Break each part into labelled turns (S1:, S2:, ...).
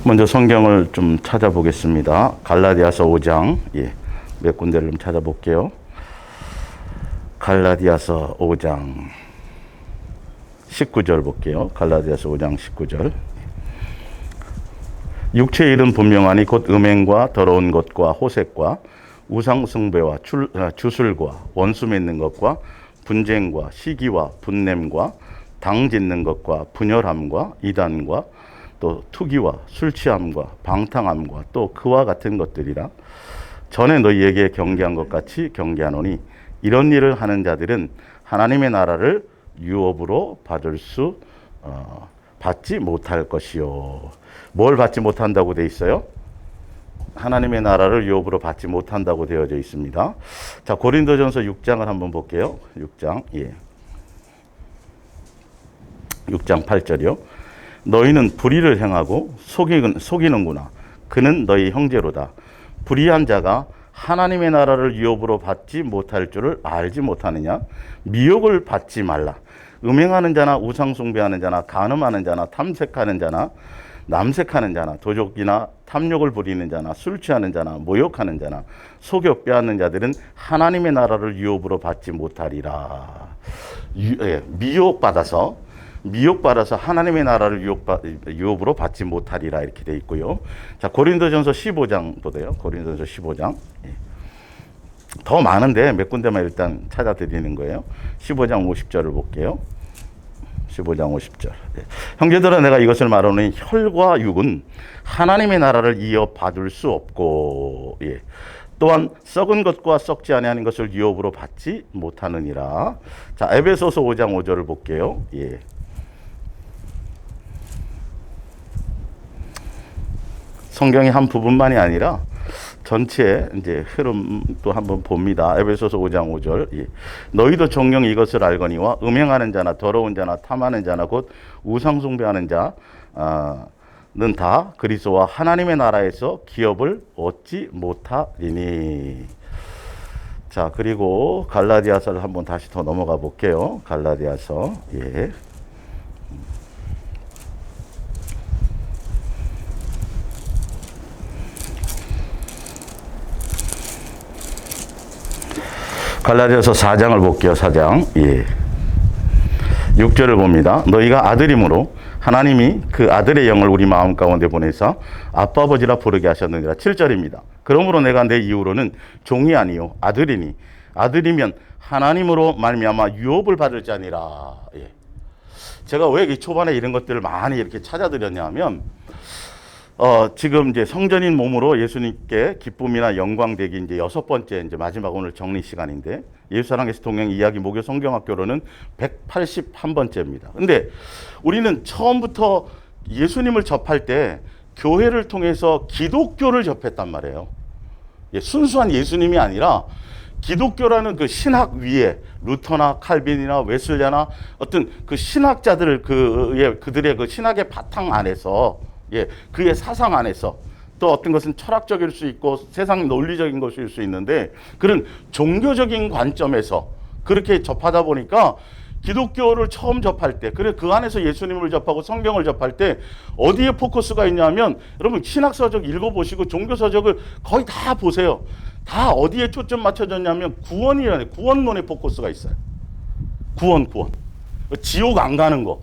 S1: 먼저 성경을 좀 찾아보겠습니다. 갈라디아서 5장, 몇 군데를 좀 찾아볼게요. 갈라디아서 5장 19절 볼게요. 갈라디아서 5장 19절. 육체의 일은 분명하니 곧 음행과 더러운 것과 호색과 우상숭배와 주술과 원수 맺는 것과 분쟁과 시기와 분냄과 당 짓는 것과 분열함과 이단과 또 투기와 술 취함과 방탕함과 또 그와 같은 것들이라. 전에 너희에게 경계한 것 같이 경계하노니 이런 일을 하는 자들은 하나님의 나라를 유업으로 받지 못할 것이요. 뭘 받지 못한다고 돼 있어요? 하나님의 나라를 유업으로 받지 못한다고 되어져 있습니다. 자, 고린도전서 6장을 한번 볼게요. 6장 8절이요. 너희는 불의를 행하고 속이는구나. 그는 너희 형제로다. 불의한 자가 하나님의 나라를 유업으로 받지 못할 줄을 알지 못하느냐? 미혹을 받지 말라. 음행하는 자나 우상숭배하는 자나 간음하는 자나 탐색하는 자나 남색하는 자나 도적이나 탐욕을 부리는 자나 술 취하는 자나 모욕하는 자나 속여 빼앗는 자들은 하나님의 나라를 유업으로 받지 못하리라. 미혹받아서 하나님의 나라를 유업으로 받지 못하리라 이렇게 돼 있고요. 자, 고린도전서 15장 보세요. 고린도전서 15장. 더 많은데 몇 군데만 일단 찾아드리는 거예요. 15장 50절을 볼게요. 15장 50절. 형제들아, 내가 이것을 말하노니 혈과 육은 하나님의 나라를 이어받을 수 없고, 또한 썩은 것과 썩지 아니하는 것을 유업으로 받지 못하느니라. 자, 에베소서 5장 5절을 볼게요. 성경의 한 부분만이 아니라 전체 이제 흐름도 한번 봅니다. 에베소서 5장 5절. 너희도 정녕 이것을 알거니와 음행하는 자나 더러운 자나 탐하는 자나 곧 우상숭배하는 자는 다 그리스도와 하나님의 나라에서 기업을 얻지 못하리니. 자, 그리고 갈라디아서를 한번 다시 더 넘어가 볼게요. 갈라디아서. 갈라디아서 4장을 볼게요. 4장 6절을 봅니다. 너희가 아들이므로 하나님이 그 아들의 영을 우리 마음 가운데 보내사 아빠 아버지라 부르게 하셨느니라. 7절입니다. 그러므로 내가 내 이후로는 종이 아니요 아들이니 아들이면 하나님으로 말미암아 유업을 받을 자니라. 제가 왜 이 초반에 이런 것들을 많이 이렇게 찾아드렸냐면 지금 이제 성전인 몸으로 예수님께 기쁨이나 영광 되기 이제 6번째 이제 마지막 오늘 정리 시간인데, 예수사랑에서 동행 이야기 목요 성경학교로는 181번째입니다. 근데 우리는 처음부터 예수님을 접할 때 교회를 통해서 기독교를 접했단 말이에요. 순수한 예수님이 아니라 기독교라는 그 신학 위에 루터나 칼빈이나 웨슬리아나 어떤 그 신학자들을 그들의 그 신학의 바탕 안에서 그의 사상 안에서 또 어떤 것은 철학적일 수 있고 세상 논리적인 것일 수 있는데 그런 종교적인 관점에서 그렇게 접하다 보니까 기독교를 처음 접할 때, 그래 그 안에서 예수님을 접하고 성경을 접할 때 어디에 포커스가 있냐면, 여러분 신학서적 읽어보시고 종교서적을 거의 다 보세요. 다 어디에 초점 맞춰졌냐면 구원론에 포커스가 있어요. 구원. 지옥 안 가는 거.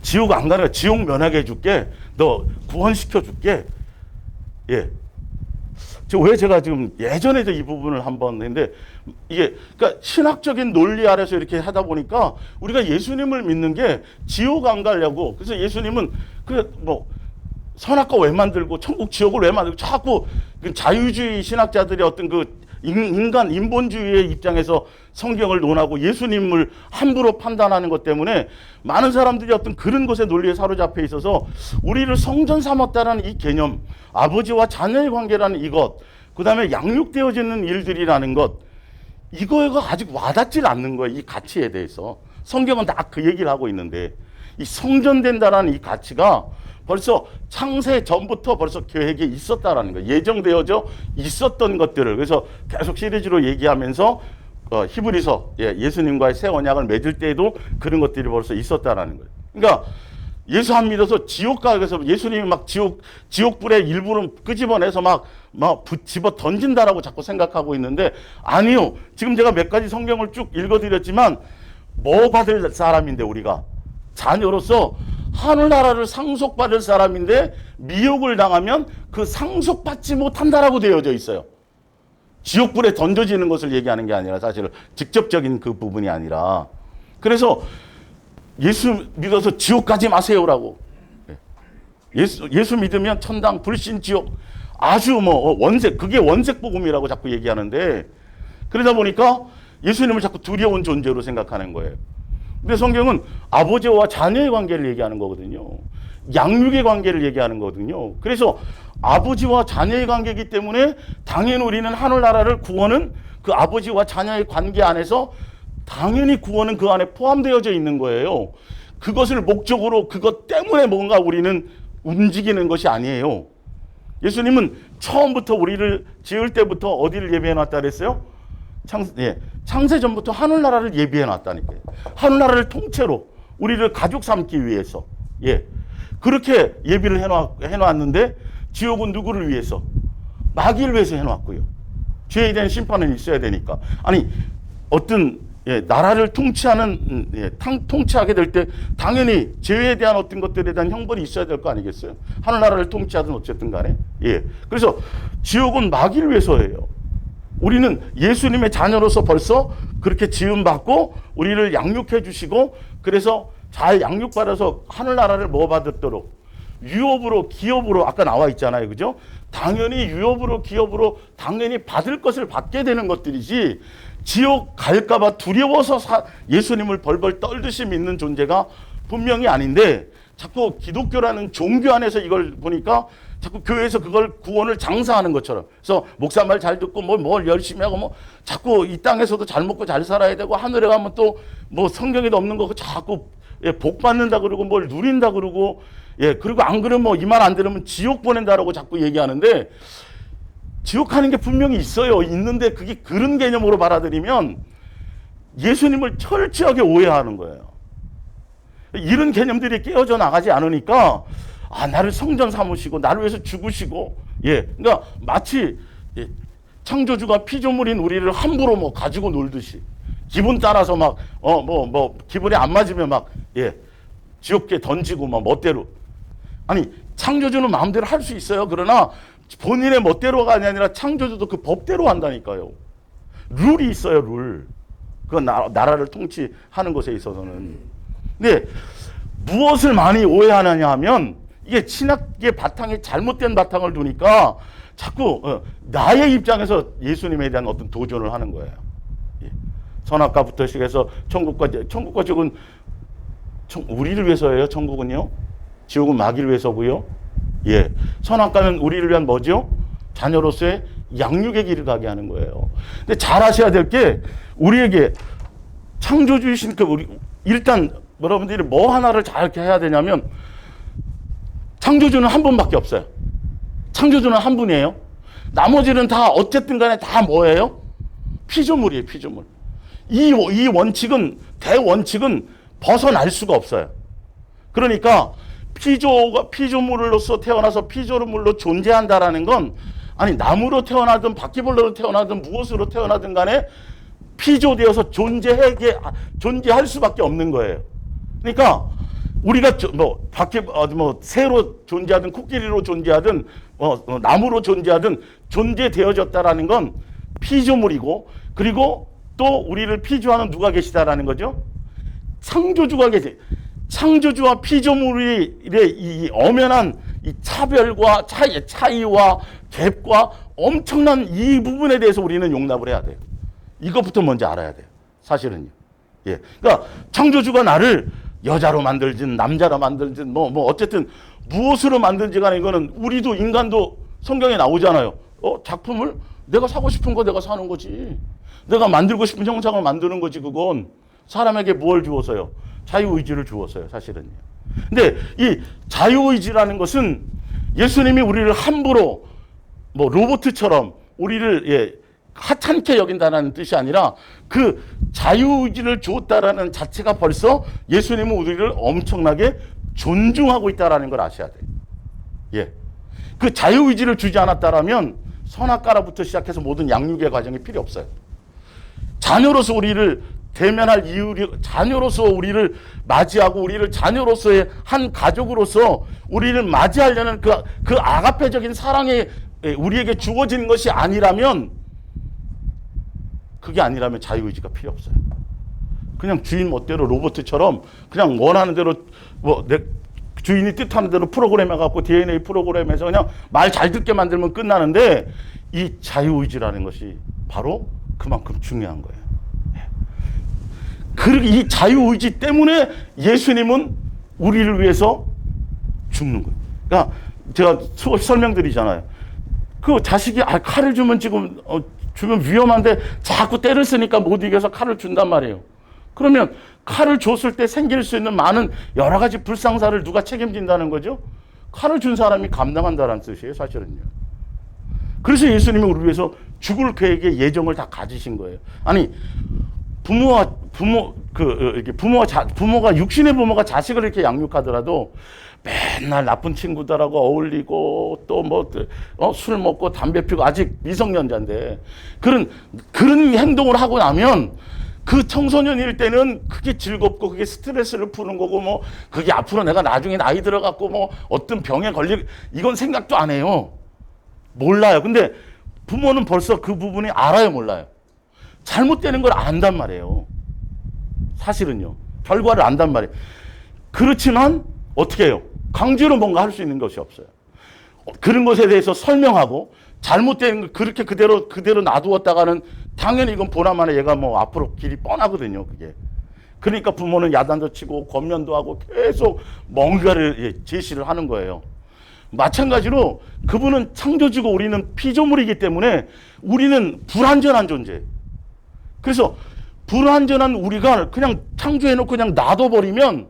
S1: 지옥 안 가는 거, 지옥 면하게 해줄게. 너 구원시켜 줄게. 왜 제가 지금 예전에도 이 부분을 한번 했는데, 이게 그러니까 신학적인 논리 아래서 이렇게 하다 보니까 우리가 예수님을 믿는 게 지옥 안 가려고. 그래서 예수님은 선악과 왜 만들고 천국 지옥을 왜 만들고 자꾸 그 자유주의 신학자들의 어떤 그 인간 인본주의의 입장에서 성경을 논하고 예수님을 함부로 판단하는 것 때문에 많은 사람들이 어떤 그런 것의 논리에 사로잡혀 있어서 우리를 성전 삼았다라는 이 개념, 아버지와 자녀의 관계라는 이것, 그 다음에 양육되어지는 일들이라는 것, 이거가 아직 와닿질 않는 거예요. 이 가치에 대해서. 성경은 다 그 얘기를 하고 있는데, 이 성전된다라는 이 가치가 벌써 창세 전부터 벌써 계획에 있었다라는 거예요. 예정되어져 있었던 것들을. 그래서 계속 시리즈로 얘기하면서 히브리서, 예수님과의 새 언약을 맺을 때에도 그런 것들이 벌써 있었다라는 거예요. 그러니까 예수 안 믿어서 지옥 가서 예수님이 막 지옥불에 일부를 끄집어내서 막 집어 던진다라고 자꾸 생각하고 있는데, 아니요. 지금 제가 몇 가지 성경을 쭉 읽어드렸지만, 뭐 받을 사람인데, 우리가 자녀로서 하늘나라를 상속받을 사람인데, 미혹을 당하면 그 상속받지 못한다라고 되어져 있어요. 지옥불에 던져지는 것을 얘기하는 게 아니라, 사실 직접적인 그 부분이 아니라. 그래서 예수 믿어서 지옥 가지 마세요라고. 예수 믿으면 천당, 불신, 지옥, 아주 원색, 그게 원색 복음이라고 자꾸 얘기하는데, 그러다 보니까 예수님을 자꾸 두려운 존재로 생각하는 거예요. 근데 성경은 아버지와 자녀의 관계를 얘기하는 거거든요. 양육의 관계를 얘기하는 거거든요. 그래서 아버지와 자녀의 관계이기 때문에 당연히 우리는 하늘나라를, 구원은 그 아버지와 자녀의 관계 안에서 당연히 구원은 그 안에 포함되어져 있는 거예요. 그것을 목적으로, 그것 때문에 뭔가 우리는 움직이는 것이 아니에요. 예수님은 처음부터 우리를 지을 때부터 어디를 예비해 놨다 그랬어요? 창세전부터 하늘나라를 예비해 놨다니까요. 하늘나라를 통째로 우리를 가족 삼기 위해서. 그렇게 예비를 해놨는데, 지옥은 누구를 위해서? 마귀를 위해서 해놨고요. 죄에 대한 심판은 있어야 되니까. 아니, 어떤 나라를 통치하게 될 때 당연히 죄에 대한 어떤 것들에 대한 형벌이 있어야 될 거 아니겠어요? 하늘나라를 통치하든 어쨌든 간에. 그래서 지옥은 마귀를 위해서예요. 우리는 예수님의 자녀로서 벌써 그렇게 지음받고 우리를 양육해 주시고, 그래서 잘 양육받아서 하늘나라를 받도록 유업으로, 기업으로 아까 나와 있잖아요. 그죠? 당연히 유업으로, 기업으로 당연히 받을 것을 받게 되는 것들이지, 지옥 갈까봐 두려워서 예수님을 벌벌 떨듯이 믿는 존재가 분명히 아닌데, 자꾸 기독교라는 종교 안에서 이걸 보니까 자꾸 교회에서 그걸 구원을 장사하는 것처럼. 그래서 목사 말 잘 듣고 뭘 열심히 하고 자꾸 이 땅에서도 잘 먹고 잘 살아야 되고, 하늘에 가면 또 성경에도 없는 거 자꾸 복 받는다 그러고 뭘 누린다 그러고, 그리고 안 그러면 이 말 안 들으면 지옥 보낸다라고 자꾸 얘기하는데, 지옥 하는 게 분명히 있어요. 있는데 그게 그런 개념으로 받아들이면 예수님을 철저하게 오해하는 거예요. 이런 개념들이 깨어져 나가지 않으니까, 나를 성전 삼으시고 나를 위해서 죽으시고, 그러니까 마치 창조주가 피조물인 우리를 함부로 가지고 놀듯이, 기분 따라서 기분이 안 맞으면 지옥에 던지고 멋대로. 아니, 창조주는 마음대로 할 수 있어요. 그러나 본인의 멋대로가 아니라 창조주도 그 법대로 한다니까요. 룰이 있어요, 룰. 그 나라를 통치하는 것에 있어서는. 근데 무엇을 많이 오해하느냐 하면, 이게 신학의 바탕이 잘못된 바탕을 두니까 자꾸 나의 입장에서 예수님에 대한 어떤 도전을 하는 거예요. 선악과부터 시작해서 천국과 지옥은 우리를 위해서예요. 천국은요. 지옥은 마귀를 위해서고요. 선악과는 우리를 위한 뭐죠? 자녀로서의 양육의 길을 가게 하는 거예요. 근데 잘 아셔야 될 게, 우리에게 창조주이신 일단 여러분들이 뭐 하나를 잘 해야 되냐면, 창조주는 한 분밖에 없어요. 창조주는 한 분이에요. 나머지는 다 어쨌든 간에 다 뭐예요? 피조물이에요, 피조물. 이 원칙은, 대원칙은 벗어날 수가 없어요. 그러니까 피조물로서 태어나서 피조물로 존재한다라는 건, 아니, 나무로 태어나든 바퀴벌레로 태어나든 무엇으로 태어나든 간에 피조되어서 존재할 수밖에 없는 거예요. 그러니까 우리가 새로 존재하든 코끼리로 존재하든 나무로 존재하든 존재되어졌다라는 건 피조물이고, 그리고 또 우리를 피조하는 누가 계시다라는 거죠? 창조주가 계시. 창조주와 피조물의 이 엄연한 이 차별과 차이와 갭과 엄청난 이 부분에 대해서 우리는 용납을 해야 돼요. 이것부터 먼저 알아야 돼요. 사실은요. 그러니까 창조주가 나를 여자로 만들든 남자로 만들든 어쨌든 무엇으로 만든지 간에, 이거는 우리도 인간도 성경에 나오잖아요. 작품을 내가 사고 싶은 거 내가 사는 거지. 내가 만들고 싶은 형상을 만드는 거지. 그건 사람에게 뭘 주어서요? 자유의지를 주었어요, 사실은요. 근데 이 자유의지라는 것은 예수님이 우리를 함부로 로봇처럼 우리를 하찮게 여긴다는 뜻이 아니라, 그 자유의지를 주었다라는 자체가 벌써 예수님은 우리를 엄청나게 존중하고 있다라는 걸 아셔야 돼요. 예. 그 자유의지를 주지 않았다라면 선악과라부터 시작해서 모든 양육의 과정이 필요 없어요. 자녀로서 우리를 대면할 이유, 자녀로서 우리를 맞이하고 우리를 자녀로서의 한 가족으로서 우리를 맞이하려는 그 아가페적인 사랑이 우리에게 주어지는 것이 아니라면, 그게 아니라면 자유의지가 필요 없어요. 그냥 주인 멋대로 로봇처럼 그냥 원하는 대로 주인이 뜻하는 대로 프로그램 해갖고 DNA 프로그램에서 그냥 말 잘 듣게 만들면 끝나는데, 이 자유의지라는 것이 바로 그만큼 중요한 거예요. 그리고 이 자유의지 때문에 예수님은 우리를 위해서 죽는 거예요. 그러니까 제가 수없이 설명드리잖아요. 그 자식이 칼을 주면 지금 주면 위험한데 자꾸 때를 쓰니까 못 이겨서 칼을 준단 말이에요. 그러면 칼을 줬을 때 생길 수 있는 많은 여러 가지 불상사를 누가 책임진다는 거죠? 칼을 준 사람이 감당한다는 뜻이에요, 사실은요. 그래서 예수님이 우리 위해서 죽을 계획의 예정을 다 가지신 거예요. 아니, 부모가 육신의 부모가 자식을 이렇게 양육하더라도 맨날 나쁜 친구들하고 어울리고 또 술 먹고 담배 피우고 아직 미성년자인데 그런 행동을 하고 나면 그 청소년일 때는 그게 즐겁고 그게 스트레스를 푸는 거고 그게 앞으로 내가 나중에 나이 들어갖고 어떤 병에 걸릴 이건 생각도 안 해요. 몰라요. 근데 부모는 벌써 그 부분이 알아요, 몰라요? 잘못되는 걸 안단 말이에요. 사실은요. 결과를 안단 말이에요. 그렇지만 어떻게 해요? 강제로 뭔가 할 수 있는 것이 없어요. 그런 것에 대해서 설명하고 잘못된 걸 그렇게 그대로 놔두었다가는 당연히 이건 보나마나 얘가 앞으로 길이 뻔하거든요, 그게. 그러니까 부모는 야단도 치고 권면도 하고 계속 뭔가를 제시를 하는 거예요. 마찬가지로 그분은 창조주고 우리는 피조물이기 때문에 우리는 불완전한 존재예요. 그래서 불완전한 우리가 그냥 창조해놓고 그냥 놔둬버리면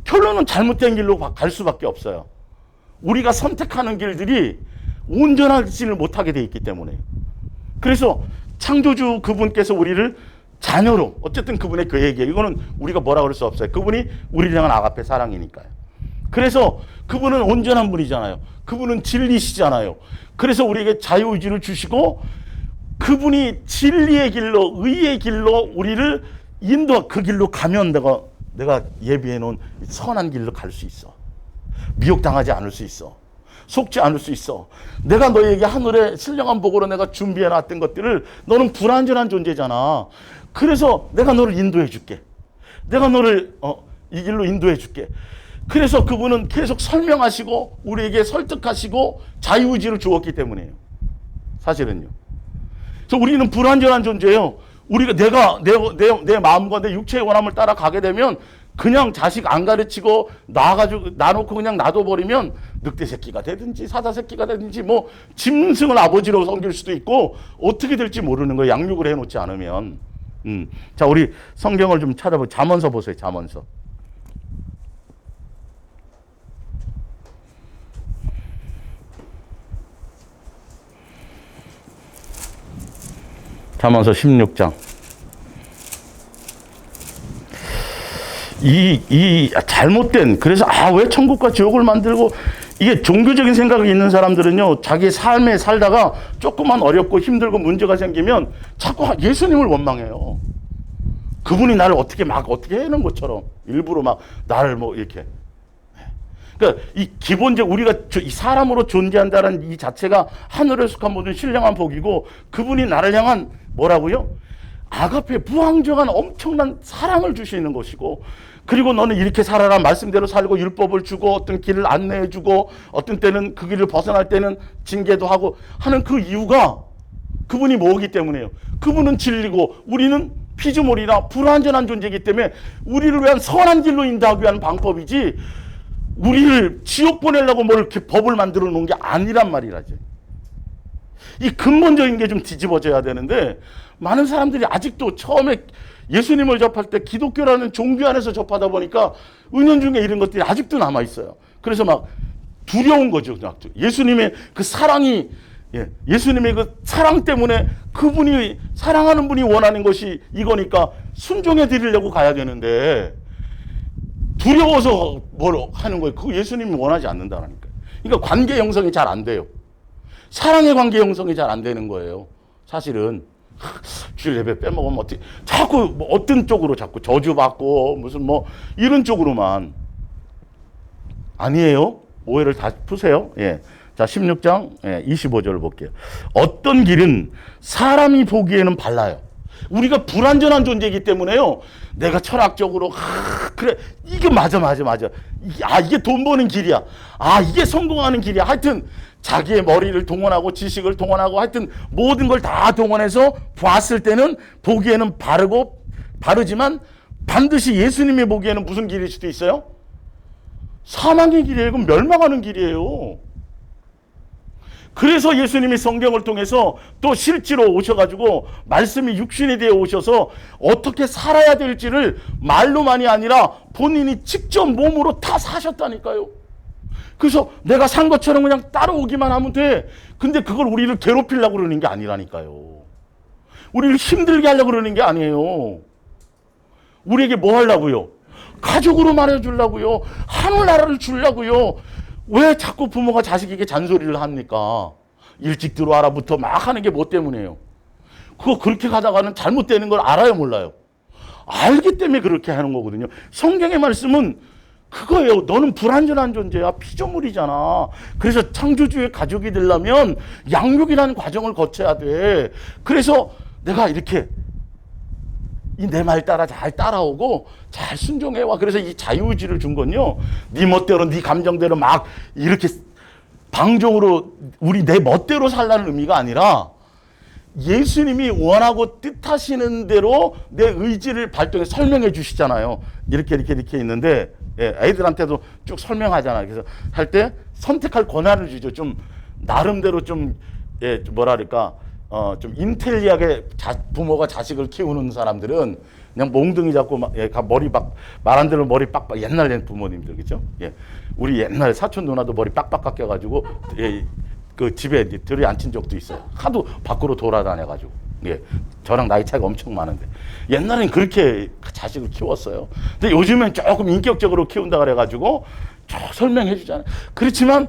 S1: 결론은 잘못된 길로 갈 수밖에 없어요. 우리가 선택하는 길들이 온전하지를 못하게 돼 있기 때문에. 그래서 창조주 그분께서 우리를 자녀로, 어쨌든 그분의 계획이에요. 이거는 우리가 뭐라 그럴 수 없어요. 그분이 우리를 향한 아가페 사랑이니까요. 그래서 그분은 온전한 분이잖아요. 그분은 진리시잖아요. 그래서 우리에게 자유의지를 주시고 그분이 진리의 길로, 의의 길로 우리를 그 길로 가면 내가 예비해 놓은 선한 길로 갈 수 있어. 미혹당하지 않을 수 있어. 속지 않을 수 있어. 내가 너에게 하늘의 신령한 복으로 내가 준비해 놨던 것들을 너는 불완전한 존재잖아. 그래서 내가 너를 인도해 줄게. 내가 너를 이 길로 인도해 줄게. 그래서 그분은 계속 설명하시고 우리에게 설득하시고 자유의지를 주었기 때문이에요. 사실은요. 그래서 우리는 불완전한 존재예요. 우리가 내 마음과 내 육체의 원함을 따라가게 되면 그냥 자식 안 가르치고 놔놓고 그냥 놔둬버리면 늑대 새끼가 되든지 사자 새끼가 되든지 짐승을 아버지로 섬길 수도 있고 어떻게 될지 모르는 거예요. 양육을 해놓지 않으면. 자, 우리 성경을 좀 찾아보세요. 잠언서 보세요. 잠언서. 잠언서 16장. 잘못된, 그래서 왜 천국과 지옥을 만들고, 이게 종교적인 생각이 있는 사람들은요, 자기 삶에 살다가 조금만 어렵고 힘들고 문제가 생기면 자꾸 예수님을 원망해요. 그분이 나를 어떻게 해놓은 것처럼 일부러 나를 이렇게. 그러니까 이 기본적 우리가 이 사람으로 존재한다는 이 자체가 하늘에 속한 모든 신령한 복이고 그분이 나를 향한 뭐라고요? 아가페 무한정한 엄청난 사랑을 주시는 것이고 그리고 너는 이렇게 살아라 말씀대로 살고 율법을 주고 어떤 길을 안내해 주고 어떤 때는 그 길을 벗어날 때는 징계도 하고 하는 그 이유가 그분이 뭐기 때문에요. 그분은 진리고 우리는 피조물이나 불완전한 존재이기 때문에 우리를 위한 선한 길로 인도하기 위한 방법이지 우리를 지옥 보내려고 이렇게 법을 만들어 놓은 게 아니란 말이라죠. 이 근본적인 게 좀 뒤집어져야 되는데 많은 사람들이 아직도 처음에 예수님을 접할 때 기독교라는 종교 안에서 접하다 보니까 은연중에 이런 것들이 아직도 남아있어요. 그래서 두려운 거죠. 예수님의 그 사랑이, 예수님의 그 사랑 때문에 그분이 사랑하는 분이 원하는 것이 이거니까 순종해 드리려고 가야 되는데 두려워서 뭘 하는 거예요. 그거 예수님이 원하지 않는다라니까요. 그러니까 관계 형성이 잘 안 돼요. 사랑의 관계 형성이 잘 안 되는 거예요. 사실은. 주일 예배 빼먹으면 어떻게, 자꾸 뭐 어떤 쪽으로 자꾸 저주받고 무슨 뭐 이런 쪽으로만. 아니에요. 오해를 다 푸세요. 예. 자, 16장 25절을 볼게요. 어떤 길은 사람이 보기에는 발라요. 우리가 불완전한 존재이기 때문에요. 내가 철학적으로 그래 이게 맞아. 이게 돈 버는 길이야. 이게 성공하는 길이야. 하여튼 자기의 머리를 동원하고 지식을 동원하고 하여튼 모든 걸 다 동원해서 봤을 때는 보기에는 바르지만 반드시 예수님이 보기에는 무슨 길일 수도 있어요? 사망의 길이에요. 그럼 멸망하는 길이에요. 그래서 예수님이 성경을 통해서 또 실제로 오셔가지고 말씀이 육신이 되어 오셔서 어떻게 살아야 될지를 말로만이 아니라 본인이 직접 몸으로 다 사셨다니까요. 그래서 내가 산 것처럼 그냥 따라오기만 하면 돼. 근데 그걸 우리를 괴롭히려고 그러는 게 아니라니까요. 우리를 힘들게 하려고 그러는 게 아니에요. 우리에게 뭐 하려고요? 가족으로 말해주려고요. 하늘나라를 주려고요. 왜 자꾸 부모가 자식에게 잔소리를 합니까? 일찍 들어와라부터 막 하는 게 뭐 때문이에요? 그거 그렇게 가다가는 잘못되는 걸 알아요, 몰라요? 알기 때문에 그렇게 하는 거거든요. 성경의 말씀은 그거예요. 너는 불완전한 존재야. 피조물이잖아. 그래서 창조주의 가족이 되려면 양육이라는 과정을 거쳐야 돼. 그래서 내가 이렇게 내 말 따라 잘 따라오고 잘 순종해와. 그래서 이 자유의지를 준 건요. 네 멋대로 네 감정대로 막 이렇게 방종으로 내 멋대로 살라는 의미가 아니라 예수님이 원하고 뜻하시는 대로 내 의지를 발동해 설명해 주시잖아요. 이렇게 있는데 애들한테도 쭉 설명하잖아요. 그래서 할 때 선택할 권한을 주죠. 좀 나름대로 좀 뭐랄까 좀 인텔리하게 부모가 자식을 키우는 사람들은 그냥 몽둥이 잡고 머리 말 안 들으면 머리 빡빡. 옛날 부모님들 그죠? 예, 우리 옛날 사촌 누나도 머리 빡빡 깎여가지고 그 집에 들이 앉힌 적도 있어요. 하도 밖으로 돌아다녀가지고. 예, 저랑 나이 차이가 엄청 많은데 옛날엔 그렇게 자식을 키웠어요. 근데 요즘엔 조금 인격적으로 키운다 그래가지고 쭉 설명해 주잖아요. 그렇지만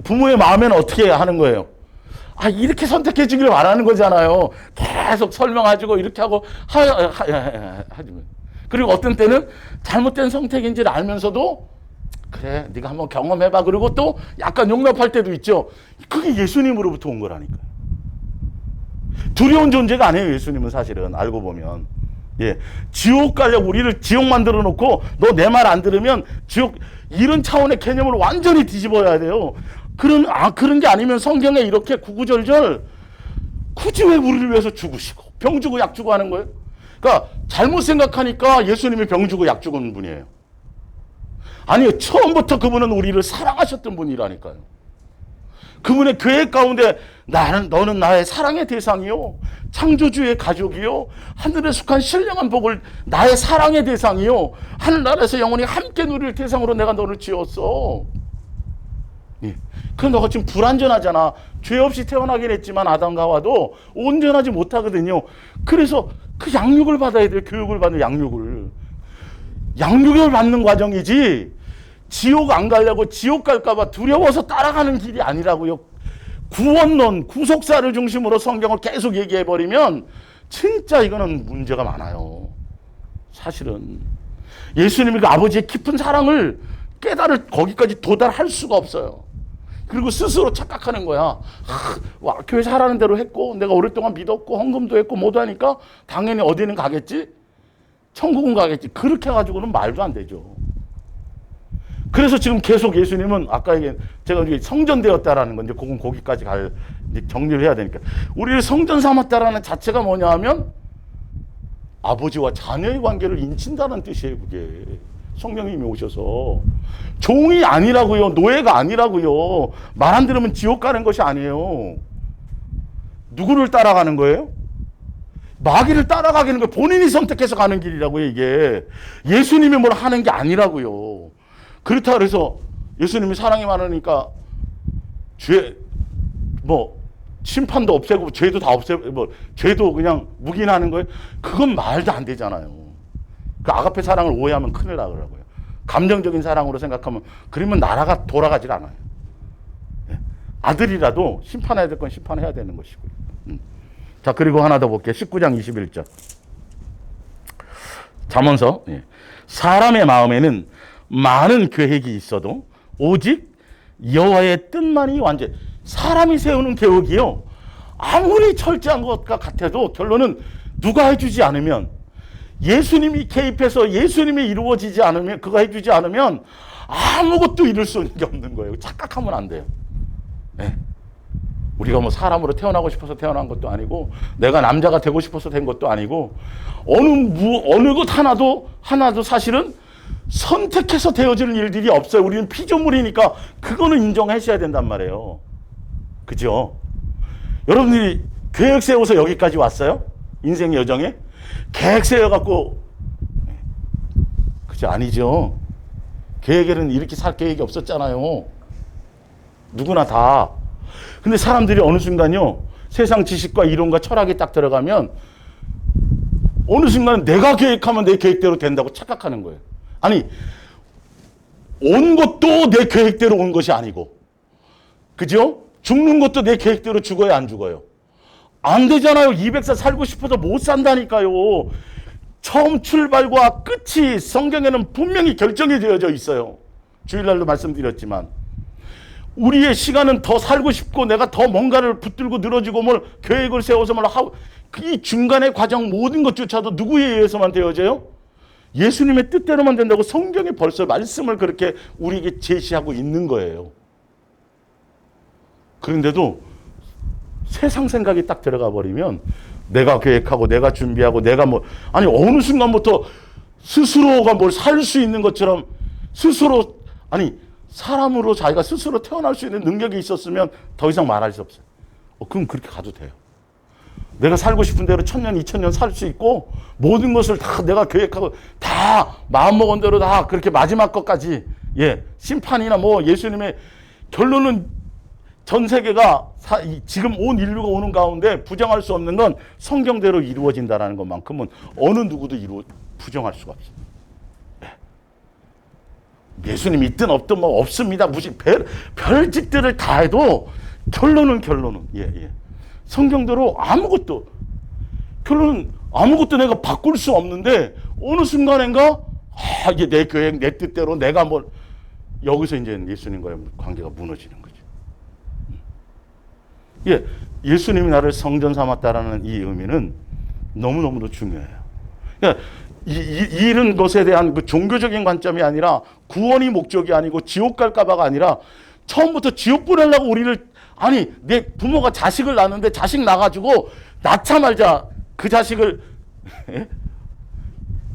S1: 부모의 마음에는 어떻게 하는 거예요? 이렇게 선택해 주기를 바라는 거잖아요. 계속 설명해주고 이렇게 하고 하지만 그리고 어떤 때는 잘못된 선택인지를 알면서도 그래 네가 한번 경험해봐. 그리고 또 약간 용납할 때도 있죠. 그게 예수님으로부터 온 거라니까요. 두려운 존재가 아니에요. 예수님은 사실은 알고 보면. 예, 지옥 가려고 우리를 지옥 만들어 놓고 너 내 말 안 들으면 지옥, 이런 차원의 개념을 완전히 뒤집어야 돼요. 그런 게 아니면 성경에 이렇게 구구절절 굳이 왜 우리를 위해서 죽으시고 병 주고 약 주고 하는 거예요? 그러니까 잘못 생각하니까 예수님이 병 주고 약 죽은 분이에요. 아니요, 처음부터 그분은 우리를 사랑하셨던 분이라니까요. 그분의 계획 가운데 너는 나의 사랑의 대상이요, 창조주의 가족이요, 하늘에 속한 신령한 복을 나의 사랑의 대상이요, 하늘나라에서 영원히 함께 누릴 대상으로 내가 너를 지었어. 예. 그 너가 지금 불완전하잖아. 죄 없이 태어나긴 했지만 아담과 하와도 온전하지 못하거든요. 그래서 그 양육을 받아야 돼요. 교육을 받는 양육을 받는 과정이지 지옥 안 가려고 지옥 갈까 봐 두려워서 따라가는 길이 아니라고요. 구원론, 구속사를 중심으로 성경을 계속 얘기해 버리면 진짜 이거는 문제가 많아요. 사실은 예수님이 그 아버지의 깊은 사랑을 깨달을 거기까지 도달할 수가 없어요. 그리고 스스로 착각하는 거야. 교회 잘하는 대로 했고 내가 오랫동안 믿었고 헌금도 했고 모두 하니까 당연히 어디는 가겠지? 천국은 가겠지. 그렇게 해가지고는 말도 안 되죠. 그래서 지금 계속 예수님은 아까 제가 성전되었다라는 건데 그건 거기까지 정리를 해야 되니까 우리를 성전 삼았다라는 자체가 뭐냐 하면 아버지와 자녀의 관계를 인친다는 뜻이에요. 그게 성령님이 오셔서 종이 아니라고요. 노예가 아니라고요. 말 안 들으면 지옥 가는 것이 아니에요. 누구를 따라가는 거예요? 마귀를 따라가기는 거예요. 본인이 선택해서 가는 길이라고요. 이게 예수님이 뭘 하는 게 아니라고요. 그렇다 그래서 예수님이 사랑이 많으니까 심판도 없애고 죄도 다 없애고 죄도 그냥 묵인하는 거예요. 그건 말도 안 되잖아요. 그 아가페 사랑을 오해하면 큰일 나더라고요. 감정적인 사랑으로 생각하면 그러면 나라가 돌아가질 않아요. 예. 아들이라도 심판해야 될 건 심판해야 되는 것이고요. 자, 그리고 하나 더 볼게요. 19장 21절. 잠언서. 예. 사람의 마음에는 많은 계획이 있어도 오직 여호와의 뜻만이 완전. 사람이 세우는 계획이요, 아무리 철저한 것 같아도 결론은 누가 해주지 않으면, 예수님이 개입해서 예수님이 이루어지지 않으면, 그가 해주지 않으면 아무것도 이룰 수 있는 게 없는 거예요. 착각하면 안 돼요. 네. 우리가 뭐 사람으로 태어나고 싶어서 태어난 것도 아니고, 내가 남자가 되고 싶어서 된 것도 아니고, 어느 것 하나도 사실은 선택해서 되어지는 일들이 없어요. 우리는 피조물이니까 그거는 인정하셔야 된단 말이에요. 그죠? 여러분들이 계획 세워서 여기까지 왔어요? 인생 여정에? 계획 세워갖고, 그죠? 아니죠. 계획에는 이렇게 살 계획이 없었잖아요. 누구나 다. 근데 사람들이 어느 순간요, 세상 지식과 이론과 철학이 딱 들어가면 어느 순간 내가 계획하면 내 계획대로 된다고 착각하는 거예요. 아니, 온 것도 내 계획대로 온 것이 아니고, 그죠? 죽는 것도 내 계획대로 죽어야 안 죽어요? 안 되잖아요. 200살 살고 싶어서 못 산다니까요. 처음 출발과 끝이 성경에는 분명히 결정이 되어져 있어요. 주일날도 말씀드렸지만, 우리의 시간은 더 살고 싶고 내가 더 뭔가를 붙들고 늘어지고 뭘 계획을 세워서 뭘 하고, 이 중간의 과정 모든 것조차도 누구에 의해서만 되어져요? 예수님의 뜻대로만 된다고 성경에 벌써 말씀을 그렇게 우리에게 제시하고 있는 거예요. 그런데도 세상 생각이 딱 들어가 버리면 내가 계획하고 내가 준비하고 내가 아니 어느 순간부터 스스로가 뭘 살 수 있는 것처럼 스스로, 아니 사람으로 자기가 스스로 태어날 수 있는 능력이 있었으면 더 이상 말할 수 없어요. 그럼 그렇게 가도 돼요. 내가 살고 싶은 대로 1000년, 2000년 살 수 있고 모든 것을 다 내가 계획하고 다 마음먹은 대로 다 그렇게 마지막 것까지, 예, 심판이나 예수님의 결론은 전 세계가 지금 온 인류가 오는 가운데 부정할 수 없는 건 성경대로 이루어진다는 것만큼은 어느 누구도 부정할 수가 없습니다. 예수님 있든 없든 없습니다. 무슨 별짓들을 다 해도 결론은 예. 성경대로 결론은 아무것도 내가 바꿀 수 없는데 어느 순간인가 이게 내 계획, 내 뜻대로 내가 여기서 이제 예수님과의 관계가 무너지는 거죠. 예, 예수님이 나를 성전 삼았다라는 이 의미는 너무너무도 중요해요. 그러니까 이런 것에 대한 그 종교적인 관점이 아니라, 구원이 목적이 아니고 지옥 갈까봐가 아니라, 처음부터 지옥 보내려고 우리를, 아니 내 부모가 자식을 낳는데 자식 낳아가지고 낳자마자 그 자식을 예?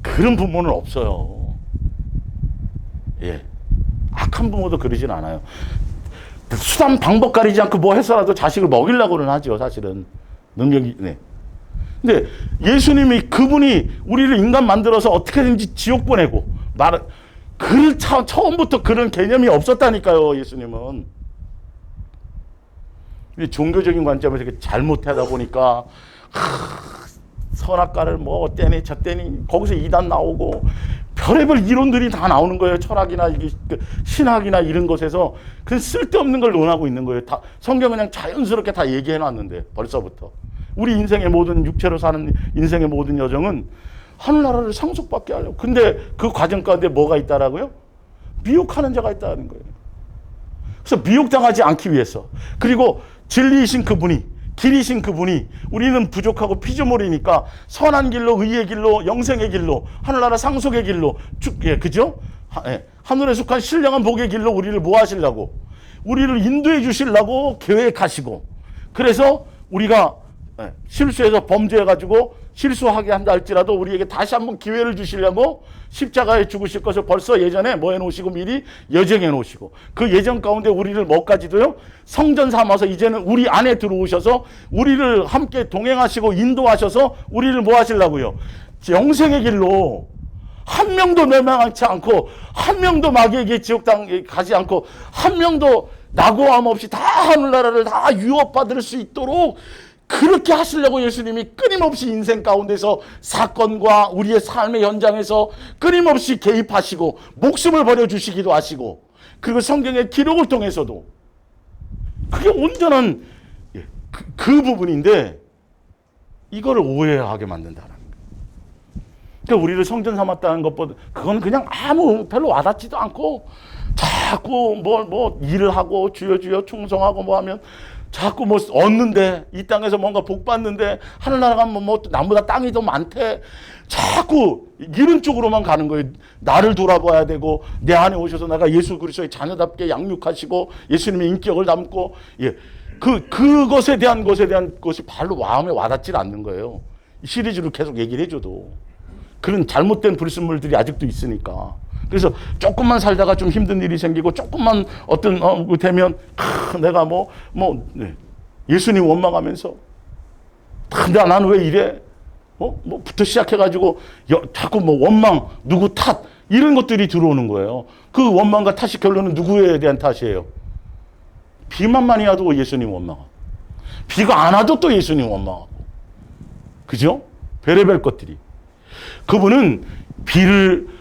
S1: 그런 부모는 없어요. 예, 악한 부모도 그러진 않아요. 수단 방법 가리지 않고 해서라도 자식을 먹이려고는 하죠, 사실은. 능력이. 네. 근데 예수님이, 그분이 우리를 인간 만들어서 어떻게든지 지옥 보내고 처음부터 그런 개념이 없었다니까요, 예수님은. 종교적인 관점에서 이렇게 잘못하다 보니까 선악과를 어때니 저때니 거기서 이단 나오고 별의별 이론들이 다 나오는 거예요. 철학이나 신학이나 이런 것에서 그냥 쓸데없는 걸 논하고 있는 거예요. 다 성경은 그냥 자연스럽게 다 얘기해 놨는데, 벌써부터 우리 인생의 모든, 육체로 사는 인생의 모든 여정은 하늘나라를 상속받게 하려고. 근데 그 과정 가운데 뭐가 있다라고요? 미혹하는 자가 있다는 거예요. 그래서 미혹당하지 않기 위해서, 그리고 진리이신 그분이, 길이신 그분이, 우리는 부족하고 피조물이니까 선한 길로, 의의 길로, 영생의 길로, 하늘나라 상속의 길로, 예, 그죠? 하늘에 속한 신령한 복의 길로 우리를 뭐 하시려고? 우리를 인도해 주시려고 계획하시고, 그래서 우리가 실수해서 범죄해가지고 실수하게 한다 할지라도 우리에게 다시 한번 기회를 주시려고 십자가에 죽으실 것을 벌써 예전에 해놓으시고 미리 예정해 놓으시고, 그 예정 가운데 우리를 뭐까지도요? 성전 삼아서 이제는 우리 안에 들어오셔서 우리를 함께 동행하시고 인도하셔서 우리를 뭐 하시려고요? 영생의 길로, 한 명도 멸망하지 않고, 한 명도 마귀에게 지옥당 가지 않고, 한 명도 낙오함 없이 다 하늘나라를 다 유업받을 수 있도록
S2: 그렇게 하시려고 예수님이 끊임없이 인생 가운데서 사건과 우리의 삶의 현장에서 끊임없이 개입하시고 목숨을 버려주시기도 하시고, 그리고 성경의 기록을 통해서도 그게 온전한 그 부분인데 이거를 오해하게 만든다는 거예요. 그러니까 우리를 성전 삼았다는 것보다 그건 그냥 아무 별로 와닿지도 않고 자꾸 뭐 일을 하고 주여 주여 충성하고 뭐 하면 자꾸 뭐 얻는데, 이 땅에서 뭔가 복 받는데 하늘나라 가면 뭐 남보다 땅이 더 많대, 자꾸 이런 쪽으로만 가는 거예요. 나를 돌아봐야 되고 내 안에 오셔서 내가 예수 그리스도의 자녀답게 양육하시고 예수님의 인격을 담고, 그것에 대한 것이 별로 마음에 와닿질 않는 거예요. 시리즈로 계속 얘기를 해줘도 그런 잘못된 불순물들이 아직도 있으니까. 그래서 조금만 살다가 좀 힘든 일이 생기고 조금만 되면 내가 예수님 원망하면서 나는 왜 이래? 부터 시작해가지고 자꾸 원망, 누구 탓, 이런 것들이 들어오는 거예요. 그 원망과 탓이 결론은 누구에 대한 탓이에요? 비만 많이 와도 예수님 원망하고, 비가 안 와도 또 예수님 원망하고, 그죠? 별의별 것들이. 그분은 비를,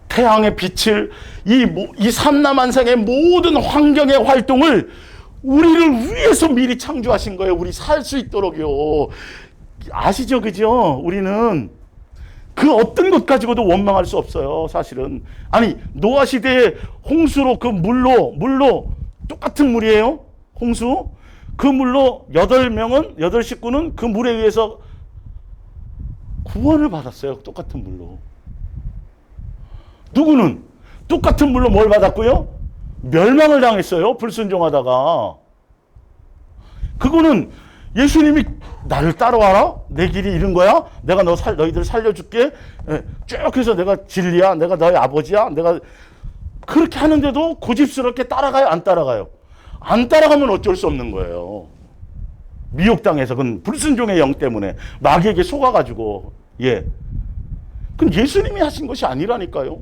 S2: 태양의 빛을, 이 삼라만상의 모든 환경의 활동을 우리를 위해서 미리 창조하신 거예요. 우리 살 수 있도록요. 아시죠? 그죠? 우리는 그 어떤 것 가지고도 원망할 수 없어요. 사실은. 아니, 노아 시대에 홍수로 그 물로 똑같은 물이에요. 홍수. 그 물로 8 식구는 그 물에 의해서 구원을 받았어요. 똑같은 물로. 누구는 똑같은 물로 뭘 받았고요? 멸망을 당했어요. 불순종하다가. 그거는 예수님이 나를 따라와라? 내 길이 이런 거야? 내가 너희들 살려줄게? 쭉 해서 내가 진리야? 내가 너희 아버지야? 내가 그렇게 하는데도 고집스럽게 따라가요? 안 따라가요? 안 따라가면 어쩔 수 없는 거예요. 미혹당해서. 그건 불순종의 영 때문에 마귀에게 속아가지고. 그건 예수님이 하신 것이 아니라니까요.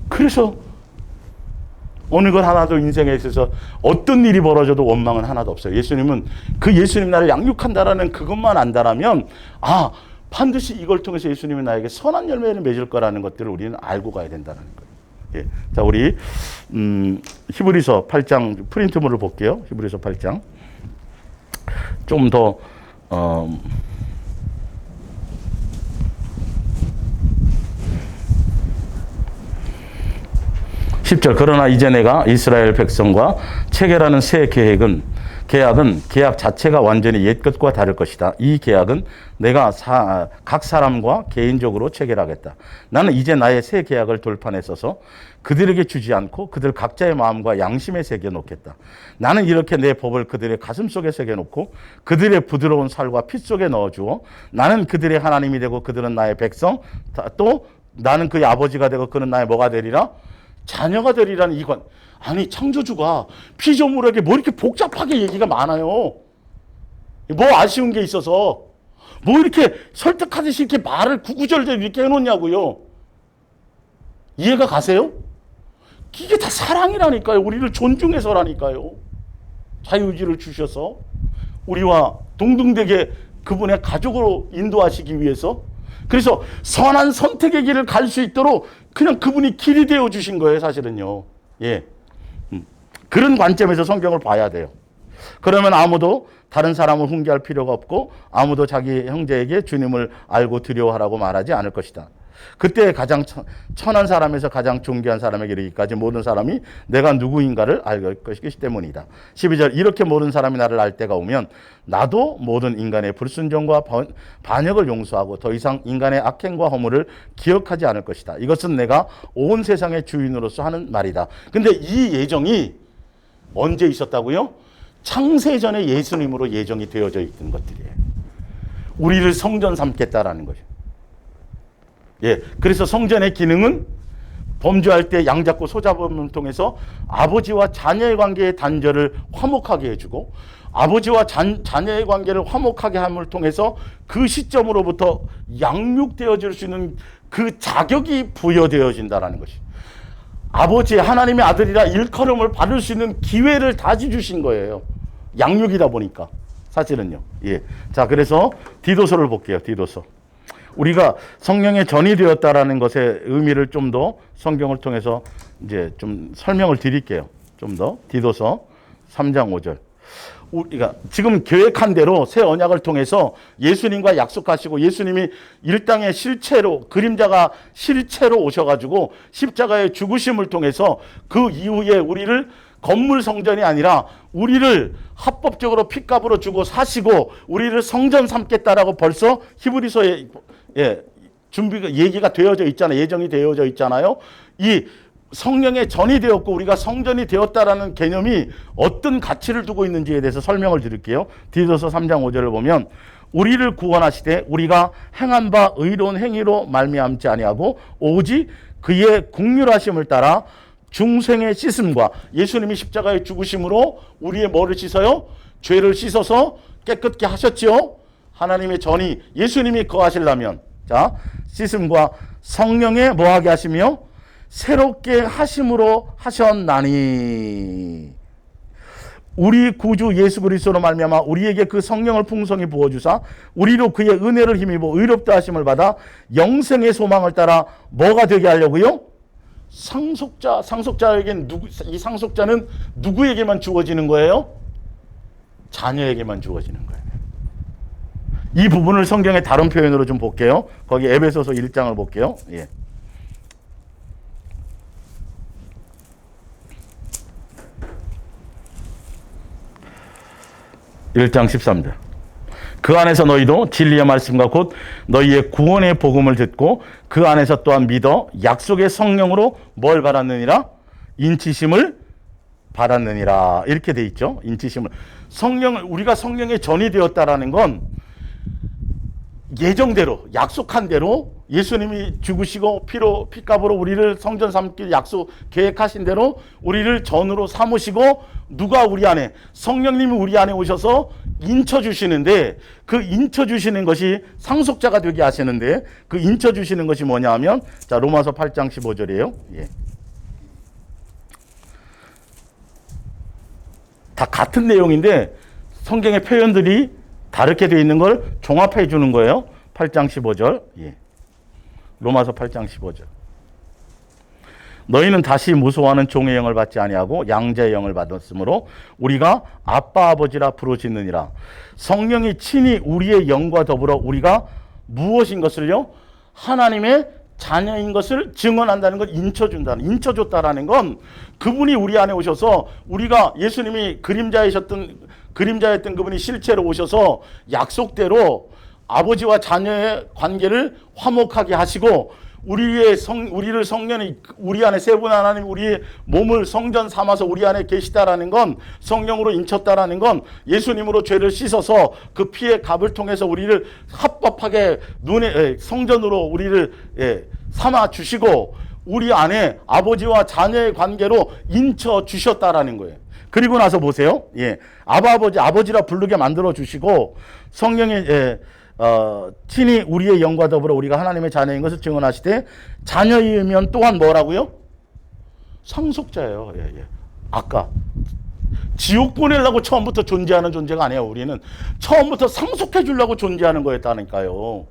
S2: 그래서 어느 것 하나도 인생에 있어서 어떤 일이 벌어져도 원망은 하나도 없어요. 예수님은 예수님 나를 양육한다라는 그것만 안다라면, 반드시 이걸 통해서 예수님이 나에게 선한 열매를 맺을 거라는 것들을 우리는 알고 가야 된다는 거예요. 자, 우리 히브리서 8장 프린트물을 볼게요. 히브리서 8장. 좀 더 10절. 그러나 이제 내가 이스라엘 백성과 체결하는 새 계약은 계약 자체가 완전히 옛 것과 다를 것이다. 이 계약은 내가 각 사람과 개인적으로 체결하겠다. 나는 이제 나의 새 계약을 돌판에 써서 그들에게 주지 않고 그들 각자의 마음과 양심에 새겨놓겠다. 나는 이렇게 내 법을 그들의 가슴 속에 새겨놓고 그들의 부드러운 살과 피 속에 넣어주어 나는 그들의 하나님이 되고 그들은 나의 백성, 또 나는 그의 아버지가 되고 그는 나의 뭐가 되리라? 자녀가 되리라는 이건. 아니, 창조주가 피조물에게 뭐 이렇게 복잡하게 얘기가 많아요. 뭐 아쉬운 게 있어서 뭐 이렇게 설득하듯이 이렇게 말을 구구절절 이렇게 해놓냐고요. 이해가 가세요? 이게 다 사랑이라니까요. 우리를 존중해서라니까요. 자유의지를 주셔서 우리와 동등되게 그분의 가족으로 인도하시기 위해서. 그래서 선한 선택의 길을 갈 수 있도록 그냥 그분이 길이 되어 주신 거예요, 사실은요. 그런 관점에서 성경을 봐야 돼요. 그러면 아무도 다른 사람을 훈계할 필요가 없고 아무도 자기 형제에게 주님을 알고 두려워하라고 말하지 않을 것이다. 그때 가장 천한 사람에서 가장 존귀한 사람에게 이르기까지 모든 사람이 내가 누구인가를 알 것이기 때문이다. 12절. 이렇게 모든 사람이 나를 알 때가 오면 나도 모든 인간의 불순종과 반역을 용서하고 더 이상 인간의 악행과 허물을 기억하지 않을 것이다. 이것은 내가 온 세상의 주인으로서 하는 말이다. 근데 이 예정이 언제 있었다고요? 창세전에 예수님으로 예정이 되어져 있던 것들이에요. 우리를 성전 삼겠다라는 거죠. 그래서 성전의 기능은 범죄할 때 양잡고 소잡음을 통해서 아버지와 자녀의 관계의 단절을 화목하게 해주고 아버지와 자녀의 관계를 화목하게 함을 통해서 그 시점으로부터 양육되어질 수 있는 그 자격이 부여되어진다는 것이. 아버지 하나님의 아들이라 일컬음을 받을 수 있는 기회를 다시 주신 거예요. 양육이다 보니까 사실은요. 예. 자, 그래서 디도서를 볼게요. 디도서. 우리가 성령의 전이 되었다라는 것의 의미를 좀 더 성경을 통해서 이제 좀 설명을 드릴게요. 좀 더. 디도서 3장 5절. 우리가 지금 계획한 대로 새 언약을 통해서 예수님과 약속하시고 예수님이 이 땅에 실체로 그림자가 실체로 오셔가지고 십자가의 죽으심을 통해서 그 이후에 우리를 건물 성전이 아니라 우리를 합법적으로 핏값으로 주고 사시고 우리를 성전 삼겠다라고 벌써 히브리서에 준비가 얘기가 되어져 있잖아요. 예정이 되어져 있잖아요. 이 성령의 전이 되었고 우리가 성전이 되었다라는 개념이 어떤 가치를 두고 있는지에 대해서 설명을 드릴게요. 디도서 3장 5절을 보면 우리를 구원하시되 우리가 행한 바 의로운 행위로 말미암지 아니하고 오직 그의 긍휼하심을 따라 중생의 씻음과 예수님이 십자가의 죽으심으로 우리의 뭐를 씻어요? 죄를 씻어서 깨끗게 하셨지요. 하나님의 전이 예수님이 거하시려면 자 씻음과 성령의 뭐하게 하시며 새롭게 하심으로 하셨나니 우리 구주 예수 그리스도로 말미암아 우리에게 그 성령을 풍성히 부어주사 우리로 그의 은혜를 힘입어 의롭다 하심을 받아 영생의 소망을 따라 뭐가 되게 하려고요? 상속자에겐 이 상속자는 누구에게만 주어지는 거예요? 자녀에게만 주어지는 거예요. 이 부분을 성경의 다른 표현으로 좀 볼게요. 거기 에베소서 1장을 볼게요. 예. (1장 13절) 그 안에서 너희도 진리의 말씀과 곧 너희의 구원의 복음을 듣고 그 안에서 또한 믿어 약속의 성령으로 뭘 받았느니라? 인치심을 받았느니라. 이렇게 돼 있죠. 인치심을. 우리가 성령의 전이 되었다라는 건 예정대로 약속한 대로 예수님이 죽으시고 피값으로 우리를 성전 삼길 계획하신 대로 우리를 전으로 삼으시고 누가 우리 안에 성령님이 우리 안에 오셔서 인쳐 주시는데 그 인쳐 주시는 것이 상속자가 되게 하시는데 그 인쳐 주시는 것이 뭐냐 하면 자 로마서 8장 15절이에요. 예. 다 같은 내용인데 성경의 표현들이 다르게 되어 있는 걸 종합해 주는 거예요. 8장 15절. 예. 로마서 8장 15절. 너희는 다시 무소하는 종의 영을 받지 아니하고 양자의 영을 받았으므로 우리가 아빠 아버지라 부르짖느니라. 성령이 친히 우리의 영과 더불어 우리가 무엇인 것을요? 하나님의 자녀인 것을 증언한다는 걸 인쳐줬다라는 건 그분이 우리 안에 오셔서 우리가 예수님이 그림자였던 그분이 실체로 오셔서 약속대로 아버지와 자녀의 관계를 화목하게 하시고 우리를 성령이 우리 안에 세 분 하나님 우리의 몸을 성전 삼아서 우리 안에 계시다라는 건 성령으로 인쳤다라는 건 예수님으로 죄를 씻어서 그 피의 값을 통해서 우리를 합법하게 성전으로 우리를 삼아 주시고 우리 안에 아버지와 자녀의 관계로 인쳐 주셨다라는 거예요. 그리고 나서 보세요. 예. 아버지라 부르게 만들어 주시고 성령의 친히 우리의 영과 더불어 우리가 하나님의 자녀인 것을 증언하시되 자녀이면 또한 뭐라고요? 상속자예요. 예, 예. 아까 지옥 보내려고 처음부터 존재하는 존재가 아니에요. 우리는 처음부터 상속해 주려고 존재하는 거였다니까요.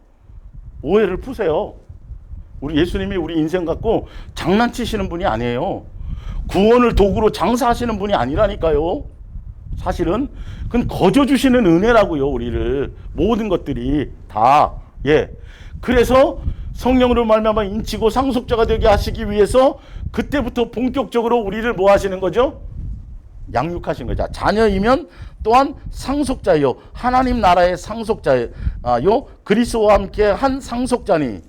S2: 오해를 푸세요. 우리 예수님이 우리 인생 갖고 장난치시는 분이 아니에요. 구원을 도구로 장사하시는 분이 아니라니까요. 사실은 그건 거저 주시는 은혜라고요. 우리를 모든 것들이 다. 예. 그래서 성령으로 말미암아 인치고 상속자가 되게 하시기 위해서 그때부터 본격적으로 우리를 뭐 하시는 거죠? 양육하신 거죠. 자녀이면 또한 상속자요. 하나님 나라의 상속자요. 그리스도와 함께 한 상속자니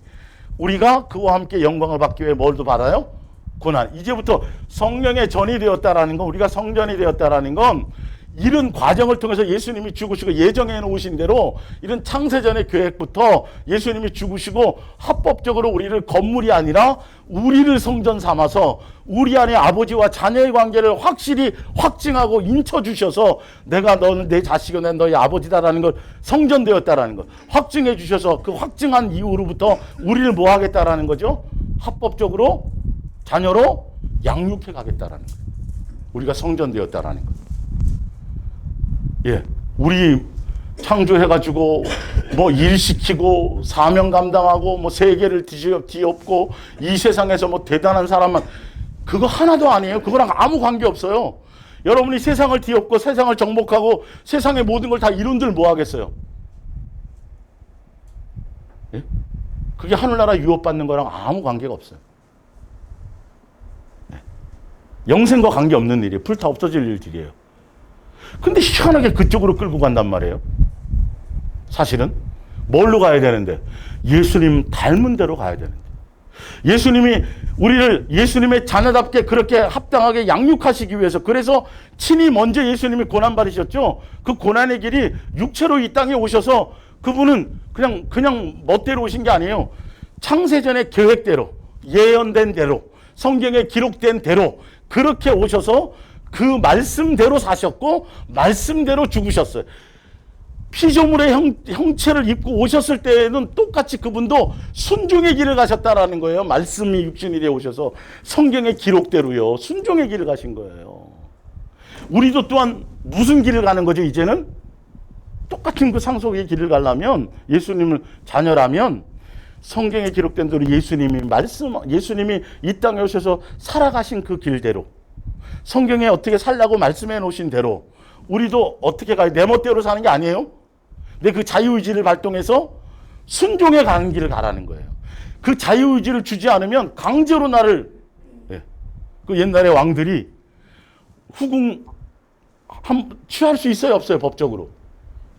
S2: 우리가 그와 함께 영광을 받기 위해 뭘도 받아요? 고난. 이제부터 성령의 전이 되었다라는 건 우리가 성전이 되었다라는 건 이런 과정을 통해서 예수님이 죽으시고 예정해 놓으신 대로 이런 창세전의 계획부터 예수님이 죽으시고 합법적으로 우리를 건물이 아니라 우리를 성전 삼아서 우리 안에 아버지와 자녀의 관계를 확실히 확증하고 인쳐 주셔서 너는 내 자식이고 난 너의 아버지다라는 걸 성전되었다라는 걸 확증해 주셔서 그 확증한 이후로부터 우리를 뭐 하겠다라는 거죠? 합법적으로 자녀로 양육해 가겠다라는 거예요. 우리가 성전되었다라는 거예요. 예, 우리 창조해가지고 뭐 일 시키고 사명 감당하고 뭐 세계를 뒤엎고 이 세상에서 뭐 대단한 사람만 그거 하나도 아니에요. 그거랑 아무 관계 없어요. 여러분이 세상을 뒤엎고 세상을 정복하고 세상의 모든 걸 다 이룬들 뭐 하겠어요? 예? 그게 하늘나라 유업받는 거랑 아무 관계가 없어요. 예. 영생과 관계없는 일이에요. 불타 없어질 일들이에요. 근데 희한하게 그쪽으로 끌고 간단 말이에요. 사실은 뭘로 가야 되는데? 예수님 닮은 대로 가야 되는데. 예수님이 우리를 예수님의 자녀답게 그렇게 합당하게 양육하시기 위해서, 그래서 친히 먼저 예수님이 고난 받으셨죠. 그 고난의 길이 육체로 이 땅에 오셔서 그분은 그냥 멋대로 오신 게 아니에요. 창세전의 계획대로, 예언된 대로, 성경에 기록된 대로 그렇게 오셔서 그 말씀대로 사셨고 말씀대로 죽으셨어요. 피조물의 형체를 입고 오셨을 때에는 똑같이 그분도 순종의 길을 가셨다라는 거예요. 말씀이 육신이 되어 오셔서 성경의 기록대로요. 순종의 길을 가신 거예요. 우리도 또한 무슨 길을 가는 거죠? 이제는 똑같은 그 상속의 길을 가려면, 예수님을 자녀라면 성경에 기록된 대로 예수님이 이 땅에 오셔서 살아가신 그 길대로, 성경에 어떻게 살라고 말씀해 놓으신 대로 우리도 어떻게 가요? 내 멋대로 사는 게 아니에요. 내 그 자유의지를 발동해서 순종해 가는 길을 가라는 거예요. 그 자유의지를 주지 않으면 강제로 나를, 그 옛날에 왕들이 후궁 취할 수 있어요? 없어요? 법적으로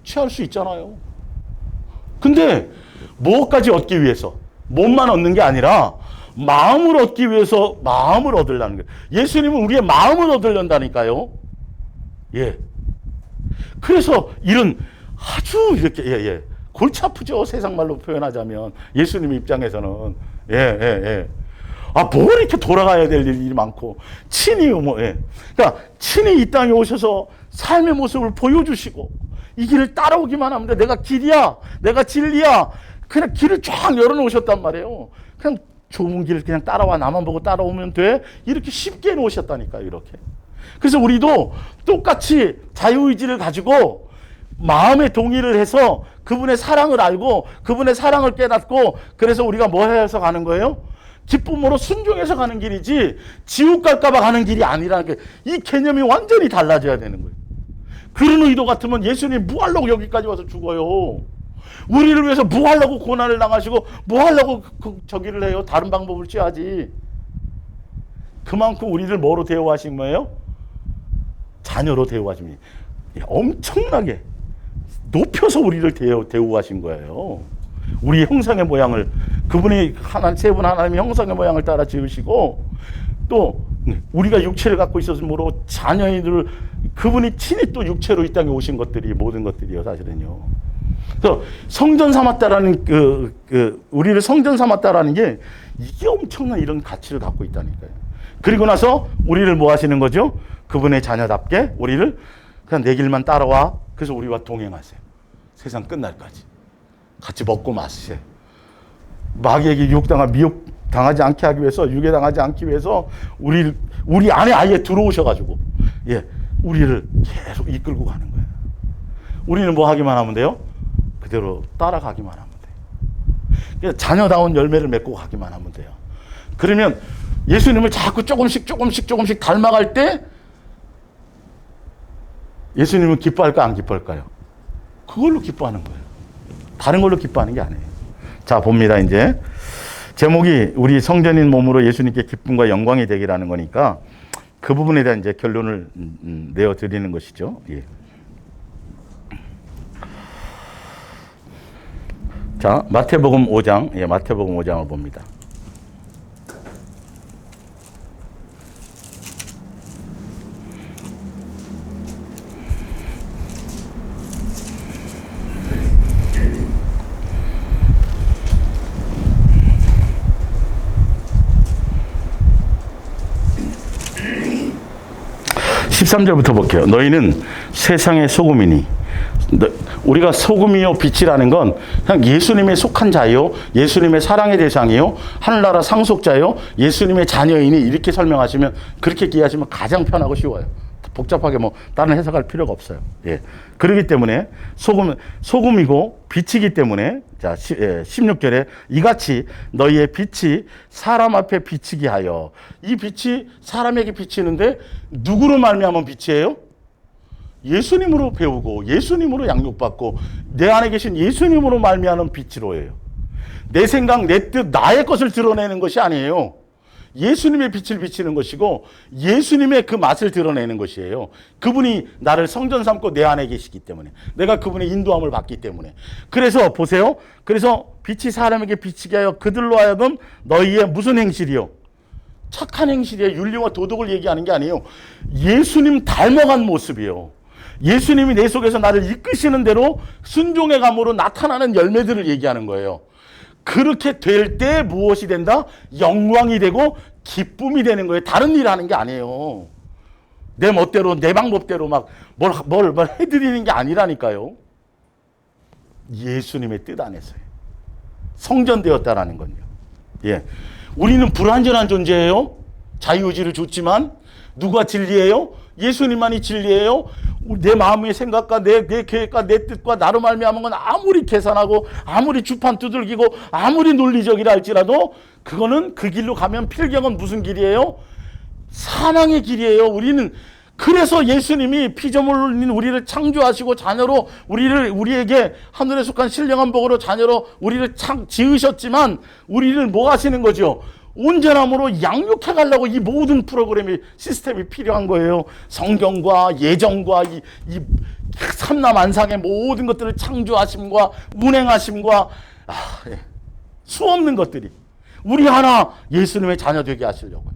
S2: 취할 수 있잖아요. 근데 뭐까지 얻기 위해서? 몸만 얻는 게 아니라 마음을 얻기 위해서 마음을 얻으려는 거예요. 예수님은 우리의 마음을 얻으려다니까요. 예. 그래서 이런 아주 이렇게 골치 아프죠. 세상 말로 표현하자면 예수님 입장에서는 뭐 이렇게 돌아가야 될 일이 많고 친히 그러니까 친히 이 땅에 오셔서 삶의 모습을 보여주시고 이 길을 따라오기만 하면 돼. 내가 길이야, 내가 진리야. 그냥 길을 쫙 열어놓으셨단 말이에요. 그냥 좁은 길을 그냥 따라와, 나만 보고 따라오면 돼. 이렇게 쉽게 놓으셨다니까요. 이렇게. 그래서 우리도 똑같이 자유의지를 가지고 마음의 동의를 해서 그분의 사랑을 알고 그분의 사랑을 깨닫고, 그래서 우리가 뭐 해서 가는 거예요? 기쁨으로 순종해서 가는 길이지 지옥 갈까 봐 가는 길이 아니라는 게, 이 개념이 완전히 달라져야 되는 거예요. 그런 의도 같으면 예수님 뭐 하려고 여기까지 와서 죽어요? 우리를 위해서 뭐 하려고 고난을 당하시고 뭐 하려고 저기를 해요? 다른 방법을 취하지. 그만큼 우리를 뭐로 대우하신 거예요? 자녀로 대우하십니다. 엄청나게 높여서 우리를 대우하신 거예요. 우리 형상의 모양을, 그분이 세 분 하나님의 형상의 모양을 따라 지으시고, 또 우리가 육체를 갖고 있었으므로 자녀들을 그분이 친히 또 육체로 이 땅에 오신 것들이, 모든 것들이요, 사실은요. 그래서 성전 삼았다라는 우리를 성전 삼았다라는 게, 이게 엄청난 이런 가치를 갖고 있다니까요. 그리고 나서 우리를 뭐 하시는 거죠? 그분의 자녀답게 우리를 그냥 내 길만 따라와. 그래서 우리와 동행하세요. 세상 끝날까지. 같이 먹고 마시세요. 마귀에게 미혹당하지 않게 하기 위해서, 유괴당하지 않기 위해서 우리 안에 아예 들어오셔가지고, 우리를 계속 이끌고 가는 거예요. 우리는 뭐 하기만 하면 돼요? 그대로 따라가기만 하면 돼요. 자녀다운 열매를 맺고 가기만 하면 돼요. 그러면 예수님을 자꾸 조금씩 닮아갈 때 예수님은 기뻐할까 안 기뻐할까요? 그걸로 기뻐하는 거예요. 다른 걸로 기뻐하는 게 아니에요. 자, 봅니다. 이제 제목이 우리 성전인 몸으로 예수님께 기쁨과 영광이 되기라는 거니까 그 부분에 대한 이제 결론을 내어드리는 것이죠. 예. 자, 마태복음 5장, 마태복음 5장을 봅니다. (13절부터) 볼게요. 너희는 세상의 소금이니 우리가 소금이요 빛이라는 건 그냥 예수님의 속한 자요, 예수님의 사랑의 대상이요, 하늘나라 상속자요, 예수님의 자녀이니 이렇게 설명하시면, 그렇게 이해하시면 가장 편하고 쉬워요. 복잡하게 뭐 다른 해석할 필요가 없어요. 예. 그렇기 때문에 소금이고 빛이기 때문에, 자 16절에 이같이 너희의 빛이 사람 앞에 비치게 하여. 이 빛이 사람에게 비치는데 누구로 말미암은 빛이에요? 예수님으로 배우고 예수님으로 양육받고 내 안에 계신 예수님으로 말미암은 빛으로예요. 내 생각, 내 뜻, 나의 것을 드러내는 것이 아니에요. 예수님의 빛을 비치는 것이고 예수님의 그 맛을 드러내는 것이에요. 그분이 나를 성전 삼고 내 안에 계시기 때문에, 내가 그분의 인도함을 받기 때문에. 그래서 보세요. 그래서 빛이 사람에게 비치게 하여 그들로 하여금 너희의 무슨 행실이요? 착한 행실이에요. 윤리와 도덕을 얘기하는 게 아니에요. 예수님 닮아간 모습이요. 예수님이 내 속에서 나를 이끄시는 대로 순종의 감으로 나타나는 열매들을 얘기하는 거예요. 그렇게 될 때 무엇이 된다? 영광이 되고 기쁨이 되는 거예요. 다른 일 하는 게 아니에요. 내 멋대로, 내 방법대로 막 뭘 해드리는 게 아니라니까요. 예수님의 뜻 안에서요. 성전되었다라는 건요. 예. 우리는 불완전한 존재예요. 자유의지를 줬지만 누가 진리예요? 예수님만이 진리예요. 내 마음의 생각과 내 계획과 내 뜻과 나로 말미암은 건 아무리 계산하고 아무리 주판 두들기고 아무리 논리적이라 할지라도 그거는 그 길로 가면 필경은 무슨 길이에요? 사망의 길이에요. 우리는 그래서 예수님이 피조물인 우리를 창조하시고 자녀로 우리에게 하늘에 속한 신령한 복으로 자녀로 우리를 지으셨지만 우리를 뭐 하시는 거죠? 온전함으로 양육해 가려고 이 모든 프로그램이 시스템이 필요한 거예요. 성경과 예정과 이 삼라만상의 모든 것들을 창조하심과 운행하심과 수없는 것들이 우리 하나 예수님의 자녀 되게 하시려고요.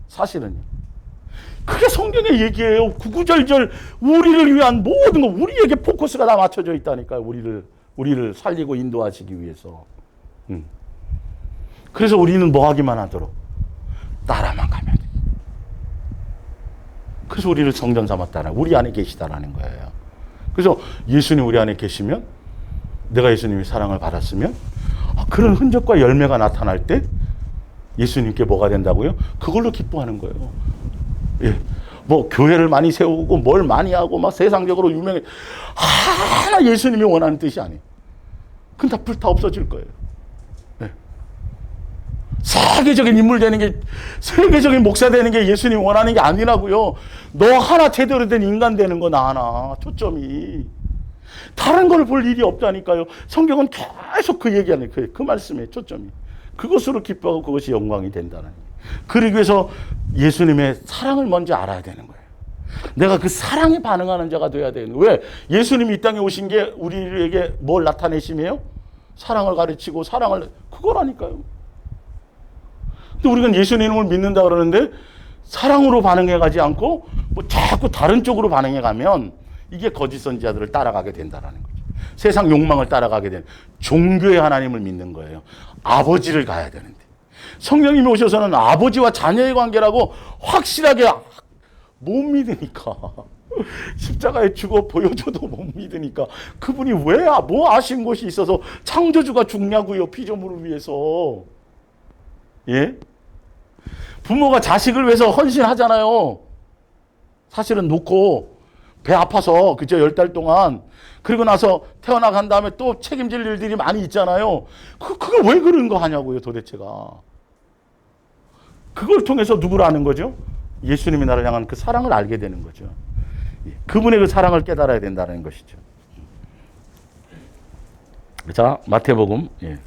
S2: 사실은요. 그게 성경의 얘기예요. 구구절절 우리를 위한 모든 거, 우리에게 포커스가 다 맞춰져 있다니까요. 우리를 살리고 인도하시기 위해서. 그래서 우리는 뭐 하기만 하도록 따라만 가면 돼. 그래서 우리를 성전 삼았다는, 우리 안에 계시다라는 거예요. 그래서 예수님 우리 안에 계시면, 내가 예수님의 사랑을 받았으면 그런 흔적과 열매가 나타날 때 예수님께 뭐가 된다고요? 그걸로 기뻐하는 거예요. 예. 뭐 교회를 많이 세우고 뭘 많이 하고 막 세상적으로 유명해, 하나 예수님이 원하는 뜻이 아니에요. 그건 다 불타 없어질 거예요. 세계적인 인물 되는 게, 세계적인 목사 되는 게 예수님 원하는 게 아니라고요. 너 하나 제대로 된 인간 되는 거 나 하나. 초점이. 다른 걸 볼 일이 없다니까요. 성경은 계속 그 얘기하는 거예요. 그 말씀에 초점이. 그것으로 기뻐하고 그것이 영광이 된다는 거예요. 그러기 위해서 예수님의 사랑을 먼저 알아야 되는 거예요. 내가 그 사랑에 반응하는 자가 돼야 되는 거예요. 왜? 예수님이 이 땅에 오신 게 우리에게 뭘 나타내심이에요? 사랑을 가르치고 그거라니까요. 근데 우리가 예수님을 믿는다 그러는데 사랑으로 반응해 가지 않고 뭐 자꾸 다른 쪽으로 반응해 가면 이게 거짓 선지자들을 따라가게 된다라는 거죠. 세상 욕망을 따라가게 되는, 종교의 하나님을 믿는 거예요. 아버지를 가야 되는데 성령님이 오셔서는 아버지와 자녀의 관계라고 확실하게 못 믿으니까 십자가에 죽어 보여줘도 못 믿으니까 그분이 왜 뭐 아쉬운 것이 있어서 창조주가 죽냐고요. 피조물을 위해서. 예? 부모가 자식을 위해서 헌신하잖아요. 사실은 놓고 배 아파서 그저 10달 동안, 그리고 나서 태어나간 다음에 또 책임질 일들이 많이 있잖아요. 그거 왜 그런 거 하냐고요, 도대체가. 그걸 통해서 누구를 아는 거죠? 예수님이 나를 향한 그 사랑을 알게 되는 거죠. 그분의 그 사랑을 깨달아야 된다는 것이죠. 자, 마태복음. 예.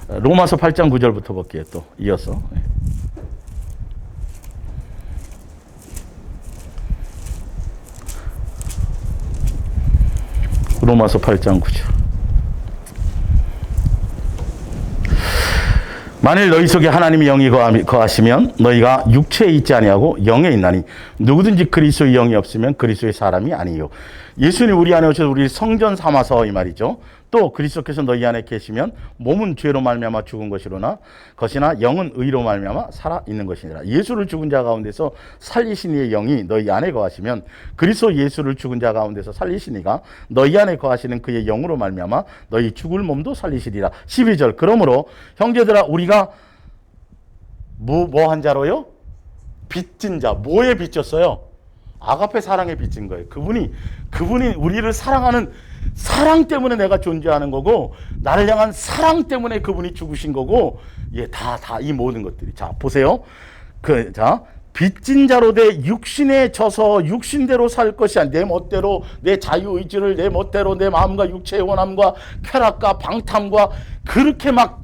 S2: 로마서 8장 9절부터 볼게요. 또 이어서. 로마서 8장 9절. 만일 너희 속에 하나님의 영이 거하시면 너희가 육체에 있지 아니하고 영에 있나니 누구든지 그리스도의 영이 없으면 그리스도의 사람이 아니요.
S1: 예수님 우리 안에 오셔서 우리 성전 삼아서 이 말이죠. 또 그리스도께서 너희 안에 계시면 몸은 죄로 말미암아 죽은 것이로나 영은 의로 말미암아 살아 있는 것이니라. 예수를 죽은 자 가운데서 살리신 이의 영이 너희 안에 거하시면 그리스도 예수를 죽은 자 가운데서 살리신 이가 너희 안에 거하시는 그의 영으로 말미암아 너희 죽을 몸도 살리시리라. 12절. 그러므로 형제들아 우리가 뭐 한 자로요? 빚진 자. 뭐에 빚졌어요? 아가페 사랑에 빚진 거예요. 그분이 우리를 사랑하는 사랑 때문에 내가 존재하는 거고, 나를 향한 사랑 때문에 그분이 죽으신 거고, 예, 다 이 모든 것들이. 자, 보세요. 빚진 자로 돼 육신에 져서 육신대로 살 것이 아니라 내 멋대로 내 자유의지를 내 멋대로 내 마음과 육체의 원함과 쾌락과 방탐과 그렇게 막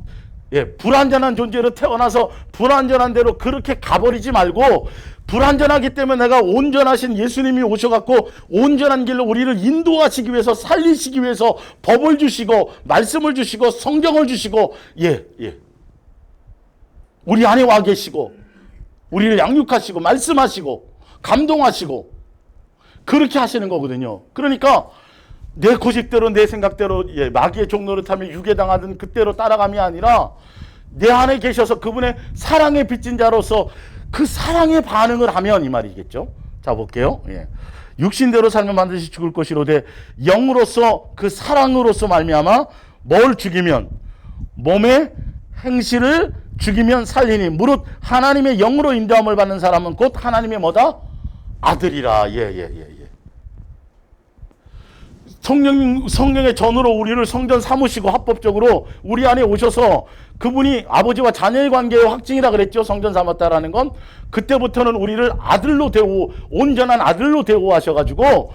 S1: 불완전한 존재로 태어나서 불완전한 대로 그렇게 가버리지 말고, 불완전하기 때문에 내가 온전하신 예수님이 오셔갖고 온전한 길로 우리를 인도하시기 위해서 살리시기 위해서 법을 주시고 말씀을 주시고 성경을 주시고 우리 안에 와 계시고 우리를 양육하시고 말씀하시고 감동하시고 그렇게 하시는 거거든요. 그러니까 내 고집대로 내 생각대로 마귀의 종로를 타며 유괴당하던 그때로 따라감이 아니라 내 안에 계셔서 그분의 사랑에 빚진 자로서 그 사랑에 반응을 하면 이 말이겠죠. 자, 볼게요. 육신대로 살면 반드시 죽을 것이로되 영으로서 그 사랑으로서 말미암아 뭘 죽이면 몸의 행실을 죽이면 살리니 무릇 하나님의 영으로 인도함을 받는 사람은 곧 하나님의 뭐다? 아들이라. 성령의 전으로 우리를 성전 삼으시고 합법적으로 우리 안에 오셔서 그분이 아버지와 자녀의 관계의 확증이라 그랬죠. 성전 삼았다라는 건 그때부터는 우리를 아들로 온전한 아들로 대우하셔가지고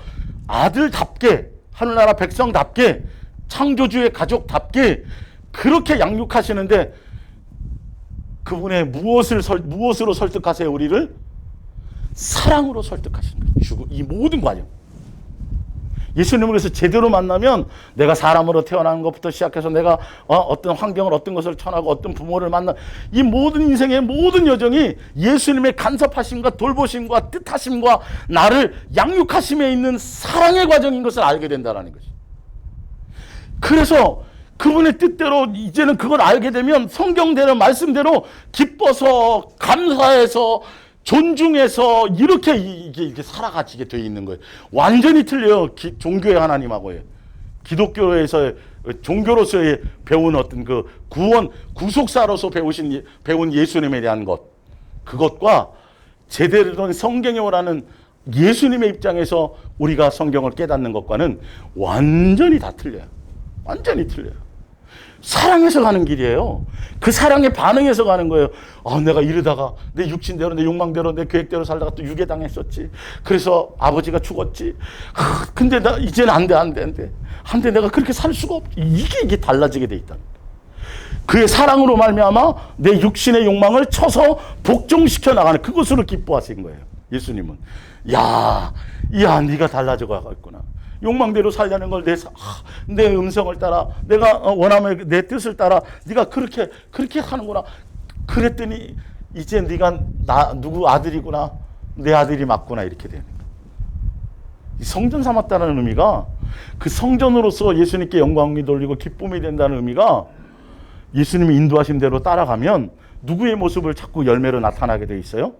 S1: 아들답게 하늘나라 백성답게 창조주의 가족답게 그렇게 양육하시는데, 그분의 무엇으로 설득하세요? 우리를 사랑으로 설득하시는 거예요. 이 모든 과정. 예수님을 그래서 제대로 만나면 내가 사람으로 태어나는 것부터 시작해서 내가 어떤 환경을 어떤 것을 처하고 어떤 부모를 만나, 이 모든 인생의 모든 여정이 예수님의 간섭하심과 돌보심과 뜻하심과 나를 양육하심에 있는 사랑의 과정인 것을 알게 된다는 것이. 그래서 그분의 뜻대로 이제는 그걸 알게 되면 성경대로 말씀대로 기뻐서 감사해서 존중해서 이렇게 살아가지게 되어 있는 거예요. 완전히 틀려요. 종교의 하나님하고요. 기독교에서 종교로서의 배운 어떤 그 구속사로서 배운 예수님에 대한 것, 그것과 제대로 된 성경에 오라는 예수님의 입장에서 우리가 성경을 깨닫는 것과는 완전히 다 틀려요. 완전히 틀려요. 사랑해서 가는 길이에요. 그 사랑에 반응해서 가는 거예요. 내가 이러다가 내 육신대로 내 욕망대로 내 계획대로 살다가 또 유괴당했었지. 그래서 아버지가 죽었지. 근데 나 이제는 안 돼. 내가 그렇게 살 수가 없지. 이게 달라지게 돼 있다. 그의 사랑으로 말미암아 내 육신의 욕망을 쳐서 복종시켜 나가는 그것으로 기뻐하신 거예요. 예수님은. 네가 달라져 가겠구나. 욕망대로 살려는 걸 내 음성을 따라 내가 원하면 내 뜻을 따라 네가 그렇게 하는구나. 그랬더니 이제 네가 누구 아들이구나. 내 아들이 맞구나. 이렇게 되는 거예요. 이 성전 삼았다는 의미가 그 성전으로서 예수님께 영광이 돌리고 기쁨이 된다는 의미가 예수님이 인도하신 대로 따라가면 누구의 모습을 자꾸 열매로 나타나게 돼 있어요?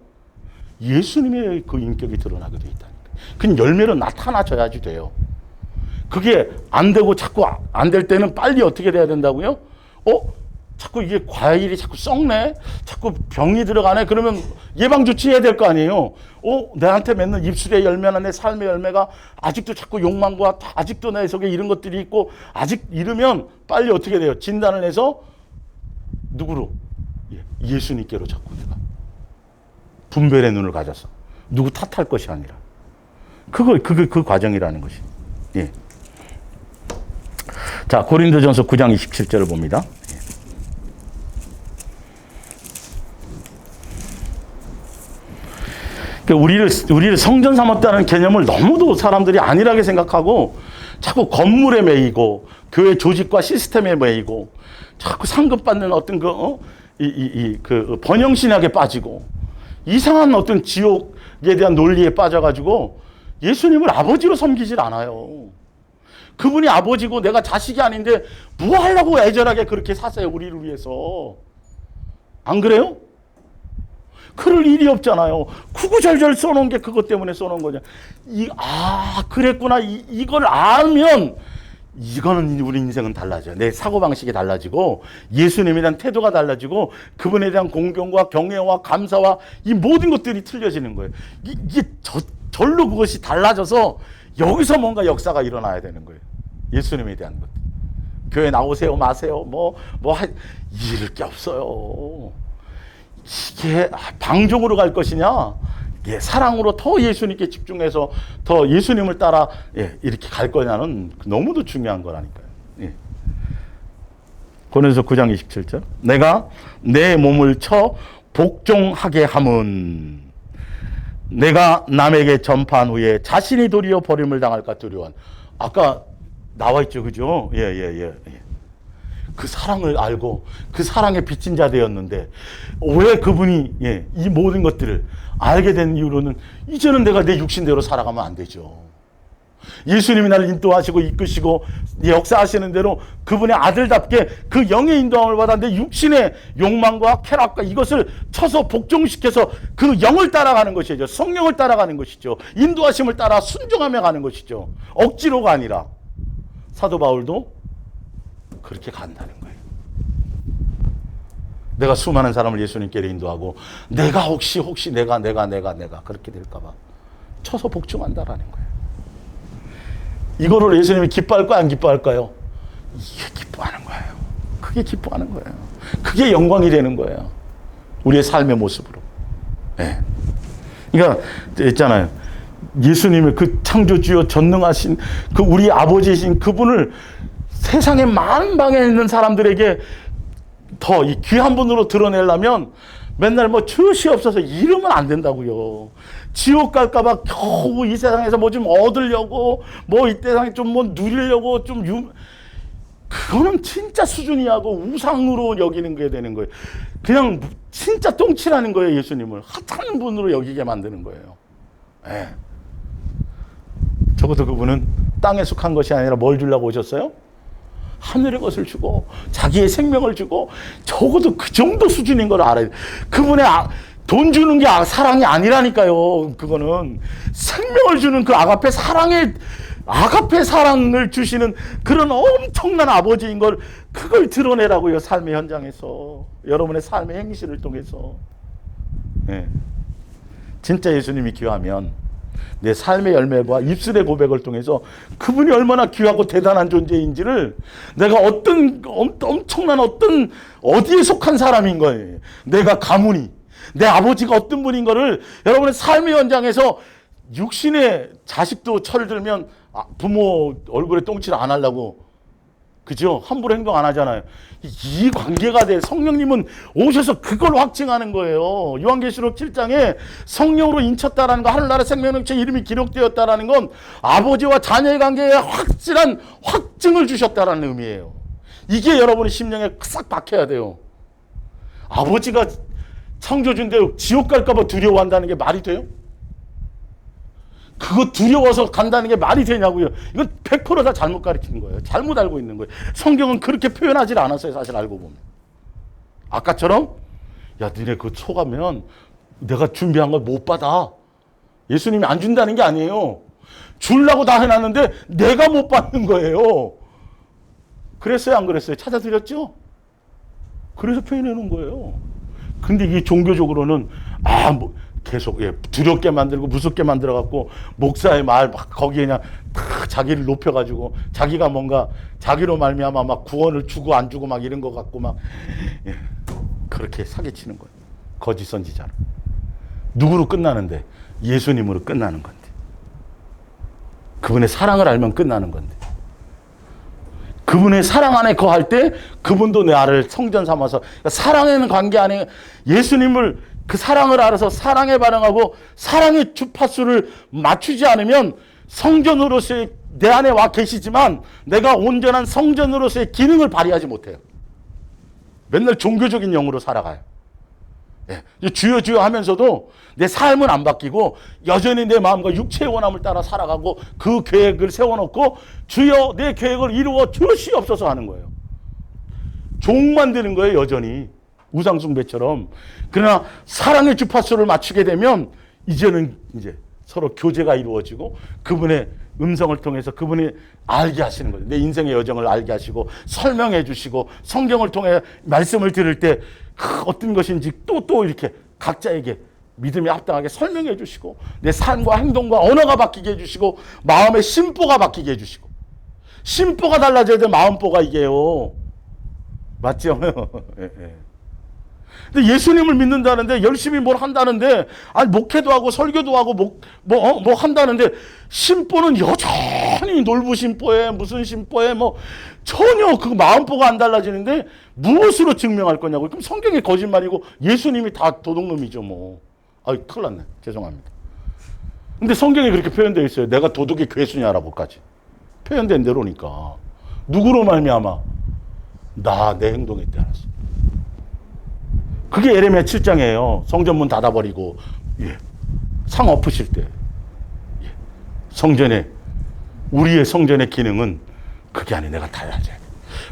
S1: 예수님의 그 인격이 드러나게 돼 있다는 거예요. 그건 열매로 나타나줘야지 돼요. 그게 안 되고 자꾸 안 될 때는 빨리 어떻게 돼야 된다고요? 자꾸 이게 과일이 자꾸 썩네? 자꾸 병이 들어가네? 그러면 예방조치해야 될 거 아니에요? 내한테 맺는 입술의 열매나 내 삶의 열매가 아직도 자꾸 욕망과 아직도 내 속에 이런 것들이 있고 아직 이러면 빨리 어떻게 돼요? 진단을 해서 누구로? 예수님께로 자꾸 내가 분별의 눈을 가져서 누구 탓할 것이 아니라 그 과정이라는 것이. 자, 고린도전서 9장 27절을 봅니다. 우리를 성전 삼았다는 개념을 너무도 사람들이 안일하게 생각하고 자꾸 건물에 매이고 교회 조직과 시스템에 매이고 자꾸 상급받는 어떤 그 번영신학에 빠지고 이상한 어떤 지옥에 대한 논리에 빠져가지고
S2: 예수님을 아버지로 섬기질 않아요. 그분이 아버지고 내가 자식이 아닌데 뭐 하려고 애절하게 그렇게 사세요, 우리를 위해서. 안 그래요? 그럴 일이 없잖아요. 구구절절 써놓은 게 그것 때문에 써놓은 거냐. 그랬구나. 이걸 알면 이거는 우리 인생은 달라져요. 내 사고방식이 달라지고 예수님에 대한 태도가 달라지고 그분에 대한 공경과 경외와 감사와 이 모든 것들이 틀려지는 거예요. 이게 절로 그것이 달라져서 여기서 뭔가 역사가 일어나야 되는 거예요. 예수님에 대한 것. 교회 나오세요 마세요 잃을 게 없어요. 이게 방종으로 갈 것이냐, 사랑으로 더 예수님께 집중해서 더 예수님을 따라 이렇게 갈 거냐는 너무도 중요한 거라니까요. 고린도서 9장 27절. 내가 내 몸을 쳐 복종하게 함은 내가 남에게 전파한 후에 자신이 도리어 버림을 당할까 두려워한. 아까 나와 있죠, 그죠? 그 사랑을 알고 그 사랑에 빚진 자 되었는데 왜 그분이 이 모든 것들을 알게 된 이유로는 이제는 내가 내 육신대로 살아가면 안 되죠. 예수님이 나를 인도하시고 이끄시고 역사하시는 대로 그분의 아들답게 그 영의 인도함을 받아 내 육신의 욕망과 쾌락과 이것을 쳐서 복종시켜서 그 영을 따라가는 것이죠. 성령을 따라가는 것이죠. 인도하심을 따라 순종하며 가는 것이죠. 억지로가 아니라. 사도 바울도 그렇게 간다는 거예요. 내가 수많은 사람을 예수님께로 인도하고 내가 혹시 내가 그렇게 될까 봐 쳐서 복종한다라는 거예요. 이거를 예수님이 기뻐할까요, 안 기뻐할까요? 이게 기뻐하는 거예요. 그게 기뻐하는 거예요. 그게 영광이 되는 거예요. 우리의 삶의 모습으로. 그러니까 있잖아요. 예수님의 그 창조주여 전능하신 그 우리 아버지이신 그분을 세상의 많은 방에 있는 사람들에게 더 이 귀한 분으로 드러내려면 맨날 젖이 없어서 이러면 안 된다고요. 지옥 갈까봐 겨우 이 세상에서 좀 얻으려고 이 세상에 좀 누리려고 그거는 진짜 수준이하고 우상으로 여기는 게 되는 거예요. 그냥 진짜 똥칠하는 거예요. 예수님을 핫한 분으로 여기게 만드는 거예요. 적어도 그분은 땅에 속한 것이 아니라 뭘 주려고 오셨어요? 하늘의 것을 주고 자기의 생명을 주고 적어도 그 정도 수준인 걸 알아야 돼. 그분의 돈 주는 게 사랑이 아니라니까요. 그거는 생명을 주는 그 아가페 사랑을 주시는 그런 엄청난 아버지인 걸 그걸 드러내라고요. 삶의 현장에서 여러분의 삶의 행실을 통해서. 진짜 예수님이 귀하면 내 삶의 열매와 입술의 고백을 통해서 그분이 얼마나 귀하고 대단한 존재인지를 내가 엄청난 어디에 속한 사람인 거예요. 내가 가문이 내 아버지가 어떤 분인 거를 여러분의 삶의 현장에서 육신의 자식도 철들면 부모 얼굴에 똥칠 안 하려고 그죠? 함부로 행동 안 하잖아요. 이 관계가 돼. 성령님은 오셔서 그걸 확증하는 거예요. 요한계시록 7장에 성령으로 인쳤다라는 거, 하늘나라 생명능체 이름이 기록되었다라는 건 아버지와 자녀의 관계에 확실한 확증을 주셨다라는 의미예요. 이게 여러분의 심령에 싹 박혀야 돼요. 아버지가 창조주인데 지옥 갈까봐 두려워한다는 게 말이 돼요? 그거 두려워서 간다는 게 말이 되냐고요. 이건 100% 다 잘못 가르치는 거예요. 잘못 알고 있는 거예요. 성경은 그렇게 표현하지 않았어요. 사실 알고 보면. 아까처럼 니네 그거 속하면 내가 준비한 걸 못 받아. 예수님이 안 준다는 게 아니에요. 주려고 다 해놨는데 내가 못 받는 거예요. 그랬어요, 안 그랬어요? 찾아드렸죠? 그래서 표현해 놓은 거예요. 근데 이게 종교적으로는 계속 두렵게 만들고 무섭게 만들어갖고 목사의 말 거기에 그냥 자기를 높여가지고 자기가 뭔가 자기로 말미암아 구원을 주고 안 주고 이런 것 같고 그렇게 사기치는 거예요. 거짓 선지자로. 누구로 끝나는데? 예수님으로 끝나는 건데. 그분의 사랑을 알면 끝나는 건데. 그분의 사랑 안에 거할 때 그분도 나를 성전 삼아서 사랑하는 관계 안에 예수님을 그 사랑을 알아서 사랑에 반응하고 사랑의 주파수를 맞추지 않으면 성전으로서의 내 안에 와 계시지만 내가 온전한 성전으로서의 기능을 발휘하지 못해요. 맨날 종교적인 영으로 살아가요. 예. 주여 주여 하면서도 내 삶은 안 바뀌고 여전히 내 마음과 육체의 원함을 따라 살아가고 그 계획을 세워놓고 주여 내 계획을 이루어 주시옵소서 하는 거예요. 종만 되는 거예요, 여전히. 우상숭배처럼. 그러나 사랑의 주파수를 맞추게 되면 이제는 이제 서로 교제가 이루어지고 그분의 음성을 통해서 그분이 알게 하시는 거예요. 내 인생의 여정을 알게 하시고 설명해 주시고 성경을 통해 말씀을 들을 때 어떤 것인지 또 이렇게 각자에게 믿음에 합당하게 설명해 주시고 내 삶과 행동과 언어가 바뀌게 해주시고 마음의 심보가 바뀌게 해주시고 심보가 달라져야 돼. 마음보가 이게요. 맞죠? 예, 예. 근데 예수님을 믿는다는데 열심히 뭘 한다는데 아니 목회도 하고 설교도 하고 뭐 한다는데 심보는 여전히 놀부 심보에 무슨 심보에 뭐 전혀 그 마음보가 안 달라지는데 무엇으로 증명할 거냐고. 그럼 성경이 거짓말이고 예수님이 다 도둑놈이죠 뭐. 아이 큰일 났네. 죄송합니다. 근데 성경에 그렇게 표현되어 있어요. 내가 도둑의 괴수냐라고까지 표현된 대로니까. 누구로 말미암아? 나 내 행동에 따라서. 그게 예레미야 7장이에요. 성전문 닫아버리고 상 엎으실 때 성전에 우리의 성전의 기능은 그게 아니에요. 내가 달라져야 돼.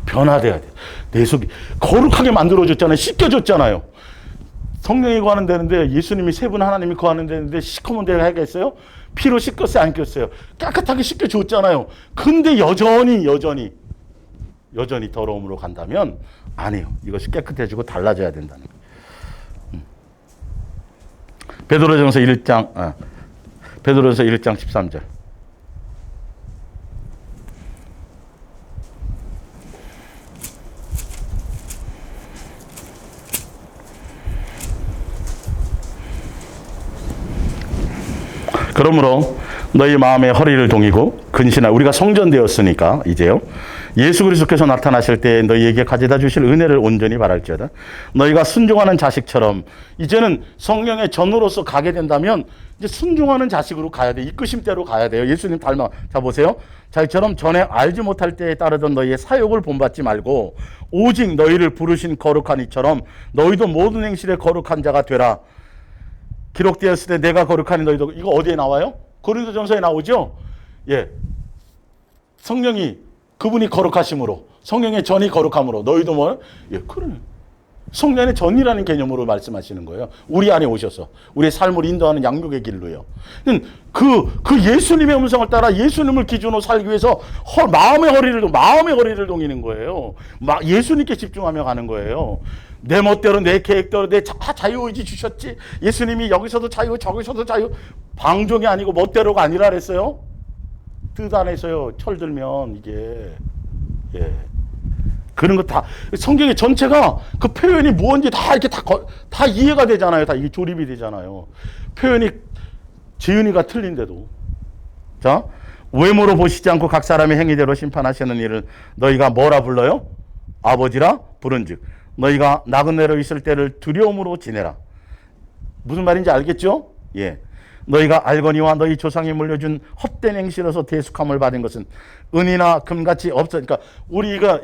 S2: 변화돼야 돼. 내 속이 거룩하게 만들어줬잖아요. 씻겨줬잖아요. 성령이 거하는 데는데 예수님이 세 분 하나님이 거하는 데는데 시커먼 데를 하겠어요? 피로 씻겼어요? 안 씻겼어요? 깨끗하게 씻겨줬잖아요. 근데 여전히 더러움으로 간다면 안 해요. 이것이 깨끗해지고 달라져야 된다는 거예요. 베드로전서 1장 13절. 그러므로 너희 마음의 허리를 동이고 근신하라. 우리가 성전되었으니까 이제요. 예수 그리스도께서 나타나실 때 너희에게 가져다 주실 은혜를 온전히 바랄지어다. 너희가 순종하는 자식처럼 이제는 성령의 전으로서 가게 된다면 이제 순종하는 자식으로 가야 돼. 이끄심대로 가야 돼요. 예수님 닮아. 자 보세요. 자기처럼 전에 알지 못할 때에 따르던 너희의 사욕을 본받지 말고 오직 너희를 부르신 거룩한 이처럼 너희도 모든 행실에 거룩한 자가 되라. 기록되었을 때 내가 거룩하니 너희도. 이거 어디에 나와요? 고린도전서에 나오죠. 예, 성령이 그분이 거룩하심으로 성령의 전이 거룩함으로 너희도 뭐 그러네. 성령의 전이라는 개념으로 말씀하시는 거예요. 우리 안에 오셔서 우리의 삶을 인도하는 양육의 길로요. 그 예수님의 음성을 따라 예수님을 기준으로 살기 위해서 마음의 허리를 동이는 거예요. 예수님께 집중하며 가는 거예요. 내 멋대로 내 계획대로 내 자유의지 주셨지. 예수님이 여기서도 자유 저기서도 자유. 방종이 아니고 멋대로가 아니라 그랬어요. 뜻 안에서요. 철들면 이게 그런 거 다 성경의 전체가 그 표현이 무언지 다 이렇게 다 이해가 되잖아요. 다 이게 조립이 되잖아요. 표현이 지은이가 틀린데도. 자, 외모로 보시지 않고 각 사람의 행위대로 심판하시는 일을 너희가 뭐라 불러요? 아버지라 부른즉 너희가 나그네로 있을 때를 두려움으로 지내라. 무슨 말인지 알겠죠? 예. 너희가 알거니와 너희 조상이 물려준 헛된 행실에서 대속함을 받은 것은 은이나 금같이 없어. 그러니까 우리가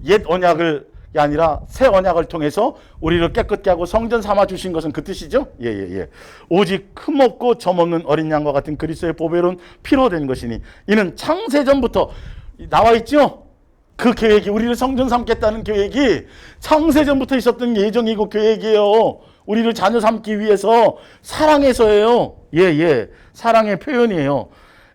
S2: 옛 언약을 아니라 새 언약을 통해서 우리를 깨끗게 하고 성전 삼아 주신 것은 그 뜻이죠. 예. 오직 흠없고 점없는 어린 양과 같은 그리스도의 보배로운 피로 된 것이니 이는 창세전부터 나와 있죠. 그 계획이 우리를 성전 삼겠다는 계획이 창세전부터 있었던 예정이고 계획이에요. 우리를 자녀 삼기 위해서 사랑해서예요. 예. 사랑의 표현이에요.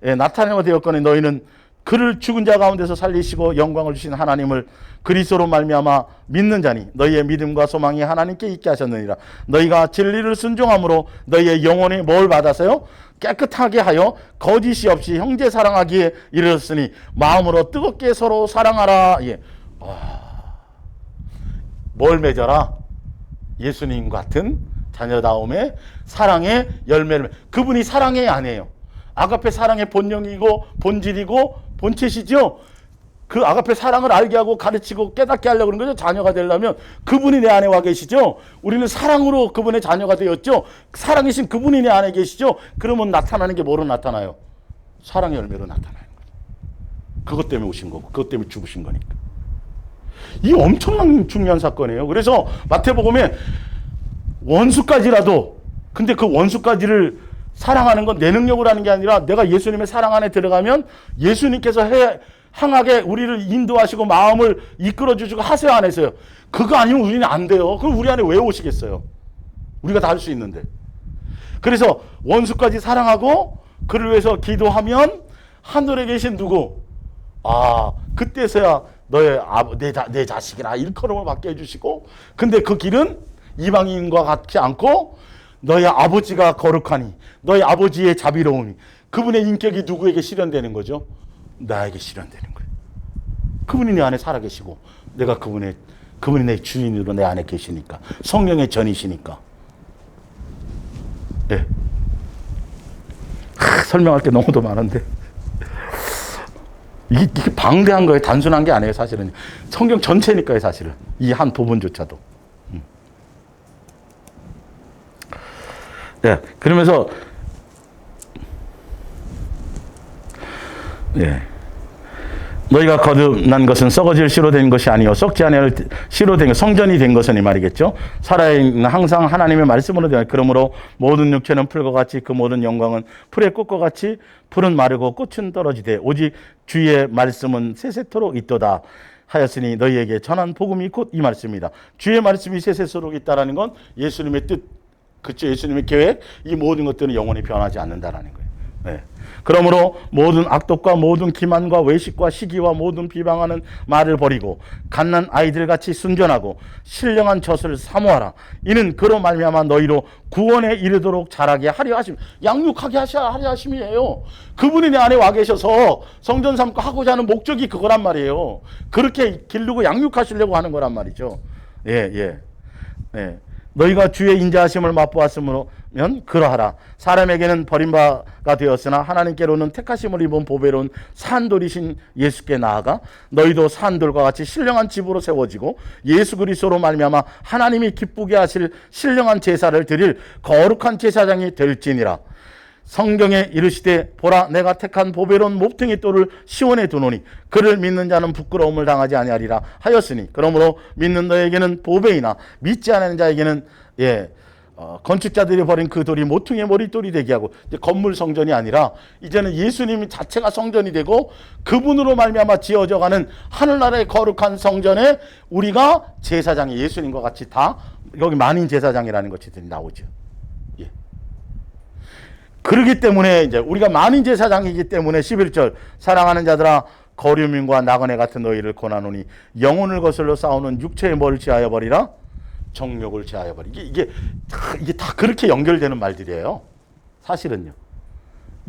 S2: 예, 나타내어 되었거니 너희는 그를 죽은 자 가운데서 살리시고 영광을 주신 하나님을 그리스도로 말미암아 믿는 자니 너희의 믿음과 소망이 하나님께 있게 하셨느니라. 너희가 진리를 순종함으로 너희의 영혼이 뭘 받아서요? 깨끗하게 하여 거짓이 없이 형제 사랑하기에 이르렀으니 마음으로 뜨겁게 서로 사랑하라. 예. 뭘 맺어라? 예수님 같은 자녀다움의 사랑의 열매를. 그분이 사랑의 아내예요. 아가페 사랑의 본령이고 본질이고 본체시죠. 그 아가페 사랑을 알게 하고 가르치고 깨닫게 하려고 그런 거죠. 자녀가 되려면 그분이 내 안에 와 계시죠. 우리는 사랑으로 그분의 자녀가 되었죠. 사랑이신 그분이 내 안에 계시죠. 그러면 나타나는 게 뭐로 나타나요? 사랑의 열매로 나타나는 거죠. 그것 때문에 오신 거고 그것 때문에 죽으신 거니까. 이 엄청난 중요한 사건이에요. 그래서 마태복음에 원수까지라도, 근데 그 원수까지를 사랑하는 건 내 능력으로 하는 게 아니라 내가 예수님의 사랑 안에 들어가면 예수님께서 향하게 우리를 인도하시고 마음을 이끌어 주시고 하세요, 안 하세요? 그거 아니면 우리는 안 돼요. 그럼 우리 안에 왜 오시겠어요? 우리가 다 할 수 있는데. 그래서 원수까지 사랑하고 그를 위해서 기도하면 하늘에 계신 누구? 그때서야 내 자식이라 일컬음을 받게 해주시고, 근데 그 길은 이방인과 같지 않고 너의 아버지가 거룩하니, 너의 아버지의 자비로움이, 그분의 인격이 누구에게 실현되는 거죠? 나에게 실현되는 거예요. 그분이 내 안에 살아계시고 내가 그분이 내 주인으로 내 안에 계시니까, 성령의 전이시니까. 네. 설명할 게 너무도 많은데 이게 방대한 거예요. 단순한 게 아니에요, 사실은. 성경 전체니까요, 사실은. 이 한 부분조차도. 네, 그러면서 너희가 거듭난 것은 썩어질 씨로 된 것이 아니요 썩지 아니할 씨로 된 성전이 된 것은 이 말이겠죠. 살아있는 항상 하나님의 말씀으로 되어, 그러므로 모든 육체는 풀과 같이 그 모든 영광은 풀의 꽃과 같이 풀은 마르고 꽃은 떨어지되 오직 주의 말씀은 세세토록 있도다 하였으니 너희에게 전한 복음이 곧 이 말씀이다. 주의 말씀이 세세토록 있다라는 건 예수님의 뜻, 그렇죠? 예수님의 계획, 이 모든 것들은 영원히 변하지 않는다라는 거예요. 네. 그러므로 모든 악독과 모든 기만과 외식과 시기와 모든 비방하는 말을 버리고 갓난 아이들같이 순전하고 신령한 젖을 사모하라. 이는 그로 말미암아 너희로 구원에 이르도록 자라게 하려 하심, 양육하게 하려 하심이에요. 그분이 내 안에 와 계셔서 성전 삼고 하고자 하는 목적이 그거란 말이에요. 그렇게 기르고 양육하시려고 하는 거란 말이죠. 너희가 주의 인자하심을 맛보았으면 그러하라. 사람에게는 버림바가 되었으나 하나님께로는 택하심을 입은 보배로운 산돌이신 예수께 나아가 너희도 산돌과 같이 신령한 집으로 세워지고 예수 그리스도로 말미암아 하나님이 기쁘게 하실 신령한 제사를 드릴 거룩한 제사장이 될지니라. 성경에 이르시되 보라 내가 택한 보배로운 몹탱이 똘을 시온에 두노니 그를 믿는 자는 부끄러움을 당하지 아니하리라 하였으니, 그러므로 믿는 너에게는 보배이나 믿지 않는 자에게는 건축자들이 버린 그 돌이 모퉁이의 머릿돌이 되게 하고, 이제 건물 성전이 아니라 이제는 예수님 자체가 성전이 되고 그분으로 말미암아 지어져가는 하늘나라의 거룩한 성전에 우리가 제사장이 예수님과 같이 다 여기 만인 제사장이라는 것이 나오죠. 그렇기 때문에 이제 우리가 만인 제사장이기 때문에 11절 사랑하는 자들아 거류민과 나그네 같은 너희를 권하노니 영혼을 거슬러 싸우는 육체의 뭘 제하여 버리라? 정욕을 제하여 버리. 이게 다 그렇게 연결되는 말들이에요. 사실은요.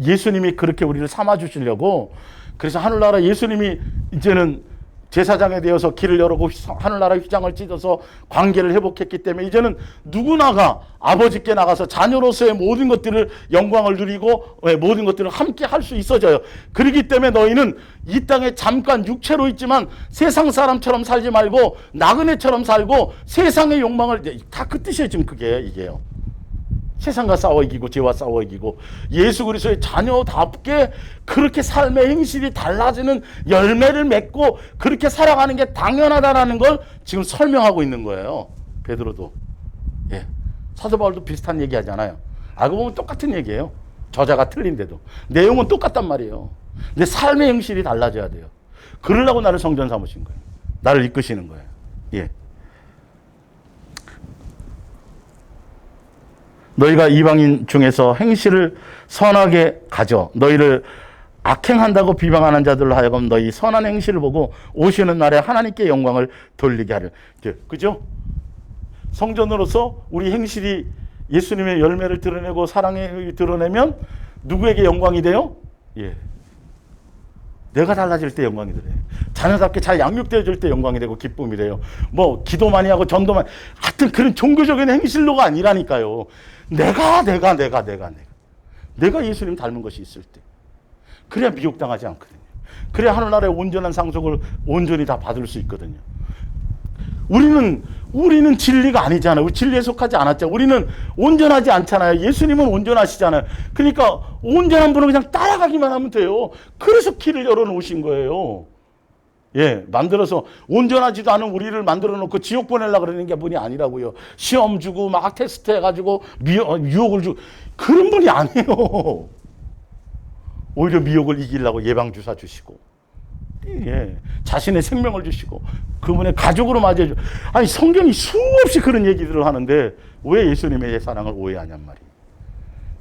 S2: 예수님이 그렇게 우리를 삼아 주시려고, 그래서 하늘나라 예수님이 이제는 제사장에 대해서 길을 열고 하늘나라 휘장을 찢어서 관계를 회복했기 때문에 이제는 누구나가 아버지께 나가서 자녀로서의 모든 것들을 영광을 누리고 모든 것들을 함께 할 수 있어져요. 그렇기 때문에 너희는 이 땅에 잠깐 육체로 있지만 세상 사람처럼 살지 말고 나그네처럼 살고 세상의 욕망을, 다 그 뜻이에요. 지금 이게요. 세상과 싸워 이기고 죄와 싸워 이기고 예수 그리스도의 자녀답게 그렇게 삶의 행실이 달라지는 열매를 맺고 그렇게 살아가는 게 당연하다라는 걸 지금 설명하고 있는 거예요. 베드로도. 사도 바울도 비슷한 얘기 하잖아요. 알고 보면 똑같은 얘기예요. 저자가 틀린데도 내용은 똑같단 말이에요. 근데 삶의 행실이 달라져야 돼요. 그러려고 나를 성전 삼으신 거예요. 나를 이끄시는 거예요. 너희가 이방인 중에서 행실을 선하게 가져 너희를 악행한다고 비방하는 자들로 하여금 너희 선한 행실을 보고 오시는 날에 하나님께 영광을 돌리게 하려. 그죠? 성전으로서 우리 행실이 예수님의 열매를 드러내고 사랑을 드러내면 누구에게 영광이 돼요? 내가 달라질 때 영광이 돼요. 자녀답게 잘 양육되어질 때 영광이 되고 기쁨이 돼요. 뭐 기도 많이 하고 전도 많이, 하여튼 그런 종교적인 행실로가 아니라니까요. 내가 예수님 닮은 것이 있을 때, 그래야 미혹당하지 않거든요. 그래야 하늘나라의 온전한 상속을 온전히 다 받을 수 있거든요. 우리는 진리가 아니잖아요. 진리에 속하지 않았잖아요. 우리는 온전하지 않잖아요. 예수님은 온전하시잖아요. 그러니까 온전한 분은 그냥 따라가기만 하면 돼요. 그래서 길을 열어놓으신 거예요. 예, 만들어서 온전하지도 않은 우리를 만들어 놓고 지옥 보내려고 그러는 게 분이 아니라고요. 시험 주고 막 테스트 해가지고 유혹을 주고 그런 분이 아니에요. 오히려 미혹을 이기려고 예방주사 주시고, 예, 자신의 생명을 주시고 그분의 가족으로 맞이해줘. 아니 성경이 수없이 그런 얘기들을 하는데 왜 예수님의 사랑을 오해하냔 말이에요.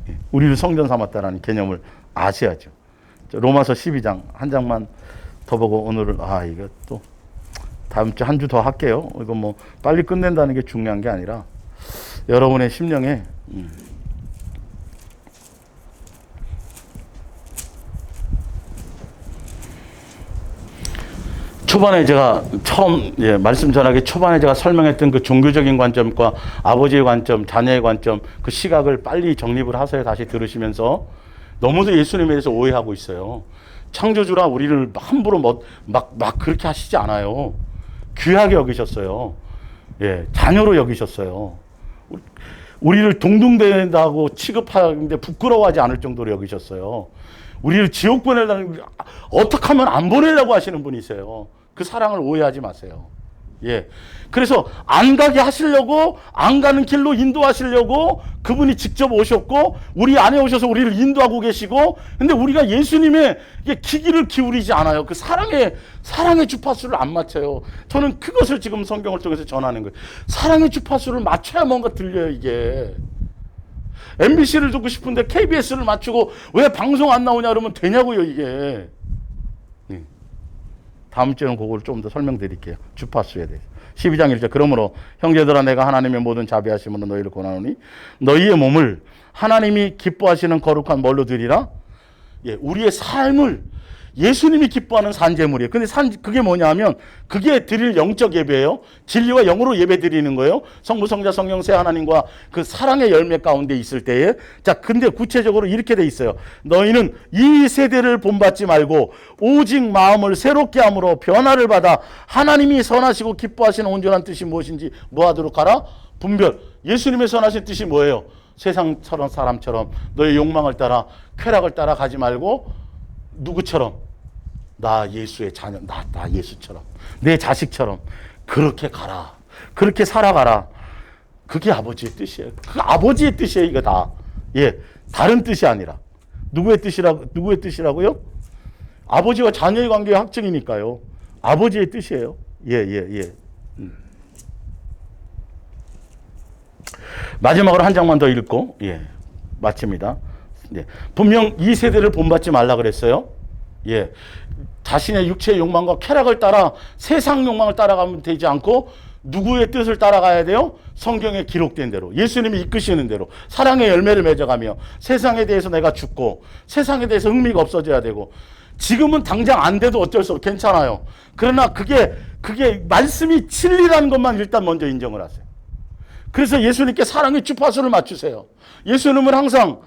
S2: 예, 우리를 성전 삼았다라는 개념을 아셔야죠. 로마서 12장 한 장만 더 보고 오늘은 이거 또 다음 주 한 주 더 할게요. 이거 뭐 빨리 끝낸다는 게 중요한 게 아니라 여러분의 심령에 초반에 제가 말씀 전하기 초반에 제가 설명했던 그 종교적인 관점과 아버지의 관점, 자녀의 관점, 그 시각을 빨리 정립을 하세요. 다시 들으시면서 너무도 예수님에 대해서 오해하고 있어요. 창조주라 우리를 함부로 막 그렇게 하시지 않아요. 귀하게 여기셨어요. 예, 자녀로 여기셨어요. 우리를 동등된다고 취급하는데 부끄러워하지 않을 정도로 여기셨어요. 우리를 지옥 보내려는, 어떻게 하면 안 보내려고 하시는 분이세요. 그 사랑을 오해하지 마세요. 예. 그래서 안 가게 하시려고, 안 가는 길로 인도하시려고 그분이 직접 오셨고, 우리 안에 오셔서 우리를 인도하고 계시고, 근데 우리가 예수님의 기기를 기울이지 않아요. 그 사랑의 주파수를 안 맞춰요. 저는 그것을 지금 성경을 통해서 전하는 거예요. 사랑의 주파수를 맞춰야 뭔가 들려요, 이게. MBC를 듣고 싶은데 KBS를 맞추고 왜 방송 안 나오냐 그러면 되냐고요, 이게. 다음 주에는 그걸 좀 더 설명드릴게요. 주파수에 대해서. 12장 1절. 그러므로 형제들아 내가 하나님의 모든 자비하심으로 너희를 권하노니 너희의 몸을 하나님이 기뻐하시는 거룩한 뭘로 드리라? 예, 우리의 삶을 예수님이 기뻐하는 산제물이에요. 근데 그게 뭐냐 하면 그게 드릴 영적 예배예요. 진리와 영으로 예배 드리는 거예요. 성부, 성자, 성령 세 하나님과 그 사랑의 열매 가운데 있을 때에. 자, 근데 구체적으로 이렇게 돼 있어요. 너희는 이 세대를 본받지 말고 오직 마음을 새롭게 함으로 변화를 받아 하나님이 선하시고 기뻐하시는 온전한 뜻이 무엇인지 뭐하도록 하라? 분별. 예수님의 선하신 뜻이 뭐예요? 세상처럼 사람처럼 너의 욕망을 따라 쾌락을 따라 가지 말고 누구처럼? 나 예수의 자녀, 나 예수처럼, 내 자식처럼 그렇게 가라. 그렇게 살아가라. 그게 아버지의 뜻이에요. 그 아버지의 뜻이에요, 이거 다. 예, 다른 뜻이 아니라. 누구의 뜻이라고요? 아버지와 자녀의 관계의 확증이니까요. 아버지의 뜻이에요. 예. 마지막으로 한 장만 더 읽고, 예, 마칩니다. 예. 분명 이 세대를 본받지 말라 그랬어요. 예. 자신의 육체의 욕망과 쾌락을 따라 세상 욕망을 따라가면 되지 않고 누구의 뜻을 따라가야 돼요? 성경에 기록된 대로, 예수님이 이끄시는 대로 사랑의 열매를 맺어가며 세상에 대해서 내가 죽고 세상에 대해서 흥미가 없어져야 되고, 지금은 당장 안 돼도 어쩔 수 없고 괜찮아요. 그러나 그게 말씀이 진리라는 것만 일단 먼저 인정을 하세요. 그래서 예수님께 사랑의 주파수를 맞추세요. 예수님은 항상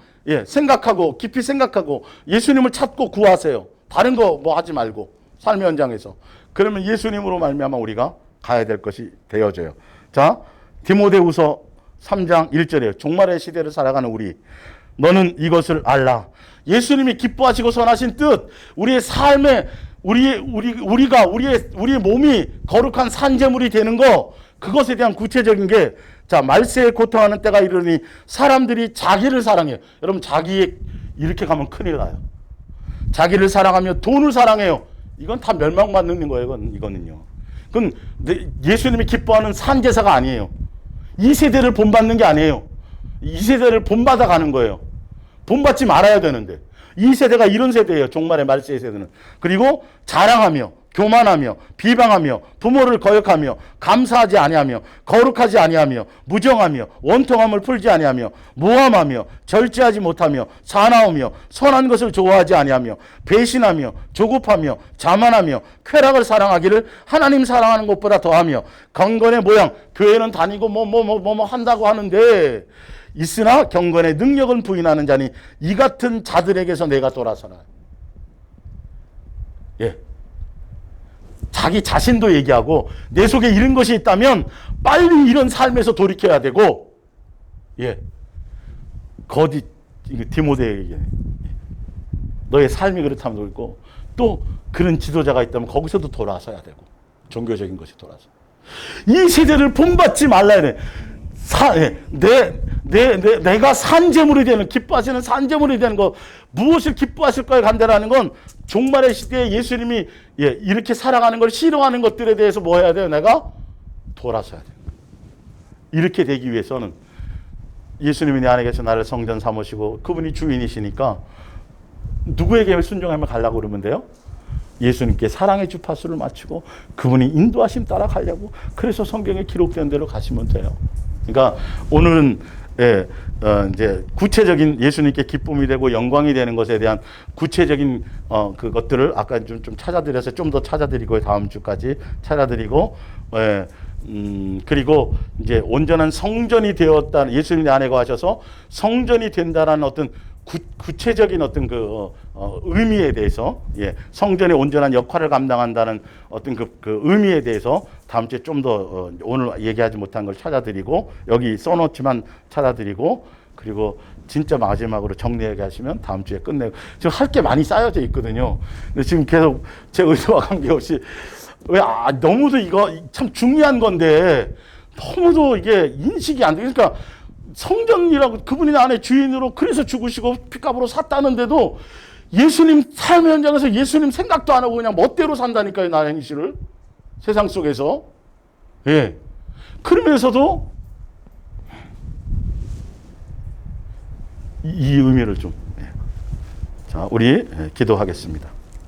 S2: 생각하고 깊이 생각하고 예수님을 찾고 구하세요. 다른 거 뭐 하지 말고 삶의 현장에서. 그러면 예수님으로 말미암아 우리가 가야 될 것이 되어져요. 자, 디모데후서 3장 1절이에요. 종말의 시대를 살아가는 우리, 너는 이것을 알라. 예수님이 기뻐하시고 선하신 뜻, 우리의 삶에 우리의 몸이 거룩한 산제물이 되는 거, 그것에 대한 구체적인 게, 자, 말세에 고통하는 때가 이르니 사람들이 자기를 사랑해요. 여러분, 이렇게 가면 큰일 나요. 자기를 사랑하며 돈을 사랑해요. 이건 다 멸망받는 거예요, 이거는요. 그건 예수님이 기뻐하는 산제사가 아니에요. 이 세대를 본받는 게 아니에요. 이 세대를 본받아 가는 거예요. 본받지 말아야 되는데. 이 세대가 이런 세대예요. 종말의 말세의 세대는. 그리고 자랑하며 교만하며 비방하며 부모를 거역하며 감사하지 아니하며 거룩하지 아니하며 무정하며 원통함을 풀지 아니하며 모함하며 절제하지 못하며 사나우며 선한 것을 좋아하지 아니하며 배신하며 조급하며 자만하며 쾌락을 사랑하기를 하나님 사랑하는 것보다 더하며 경건의 모양, 교회는 다니고 뭐 한다고 하는데 있으나 경건의 능력은 부인하는 자니 이 같은 자들에게서 내가 돌아서라. 예. 자기 자신도 얘기하고 내 속에 이런 것이 있다면 빨리 이런 삶에서 돌이켜야 되고, 예, 디모데에게 너의 삶이 그렇다면 돌고 또 그런 지도자가 있다면 거기서도 돌아서야 되고, 종교적인 것이 돌아서. 이 세대를 본받지 말라야 돼. 내가 산재물이 되는, 기뻐하시는 산재물이 되는 거, 무엇을 기뻐하실까요? 간다라는 건 종말의 시대에 예수님이 이렇게 살아가는 걸 싫어하는 것들에 대해서 뭐 해야 돼요? 내가 돌아서야 돼요. 이렇게 되기 위해서는 예수님이 내 안에 계셔 나를 성전 삼으시고 그분이 주인이시니까 누구에게 순종하면 가려고 그러면 돼요? 예수님께 사랑의 주파수를 맞추고 그분이 인도하심 따라 가려고, 그래서 성경에 기록된 대로 가시면 돼요. 그러니까 오늘은 이제 구체적인 예수님께 기쁨이 되고 영광이 되는 것에 대한 구체적인 그것들을 아까 좀 찾아드려서 좀 더 찾아드리고 다음 주까지 찾아드리고, 그리고 이제 온전한 성전이 되었다, 예수님 내 안에 거하셔서 성전이 된다라는 어떤 구체적인 어떤 의미에 대해서, 성전의 온전한 역할을 감당한다는 어떤 그 의미에 대해서 다음 주에 좀 더 오늘 얘기하지 못한 걸 찾아드리고, 여기 써놓지만 찾아드리고, 그리고 진짜 마지막으로 정리하게 하시면 다음 주에 끝내고. 지금 할 게 많이 쌓여져 있거든요. 근데 지금 계속 제 의도와 관계없이 너무도 이거 참 중요한 건데 너무도 이게 인식이 안 돼. 그러니까 성전이라고 그분이 내 안에 주인으로 그래서 죽으시고 피값으로 샀다는데도 예수님 삶의 현장에서 예수님 생각도 안 하고 그냥 멋대로 산다니까요, 나의 행실을 세상 속에서. 그러면서도 이 의미를 좀. 자, 우리 기도하겠습니다.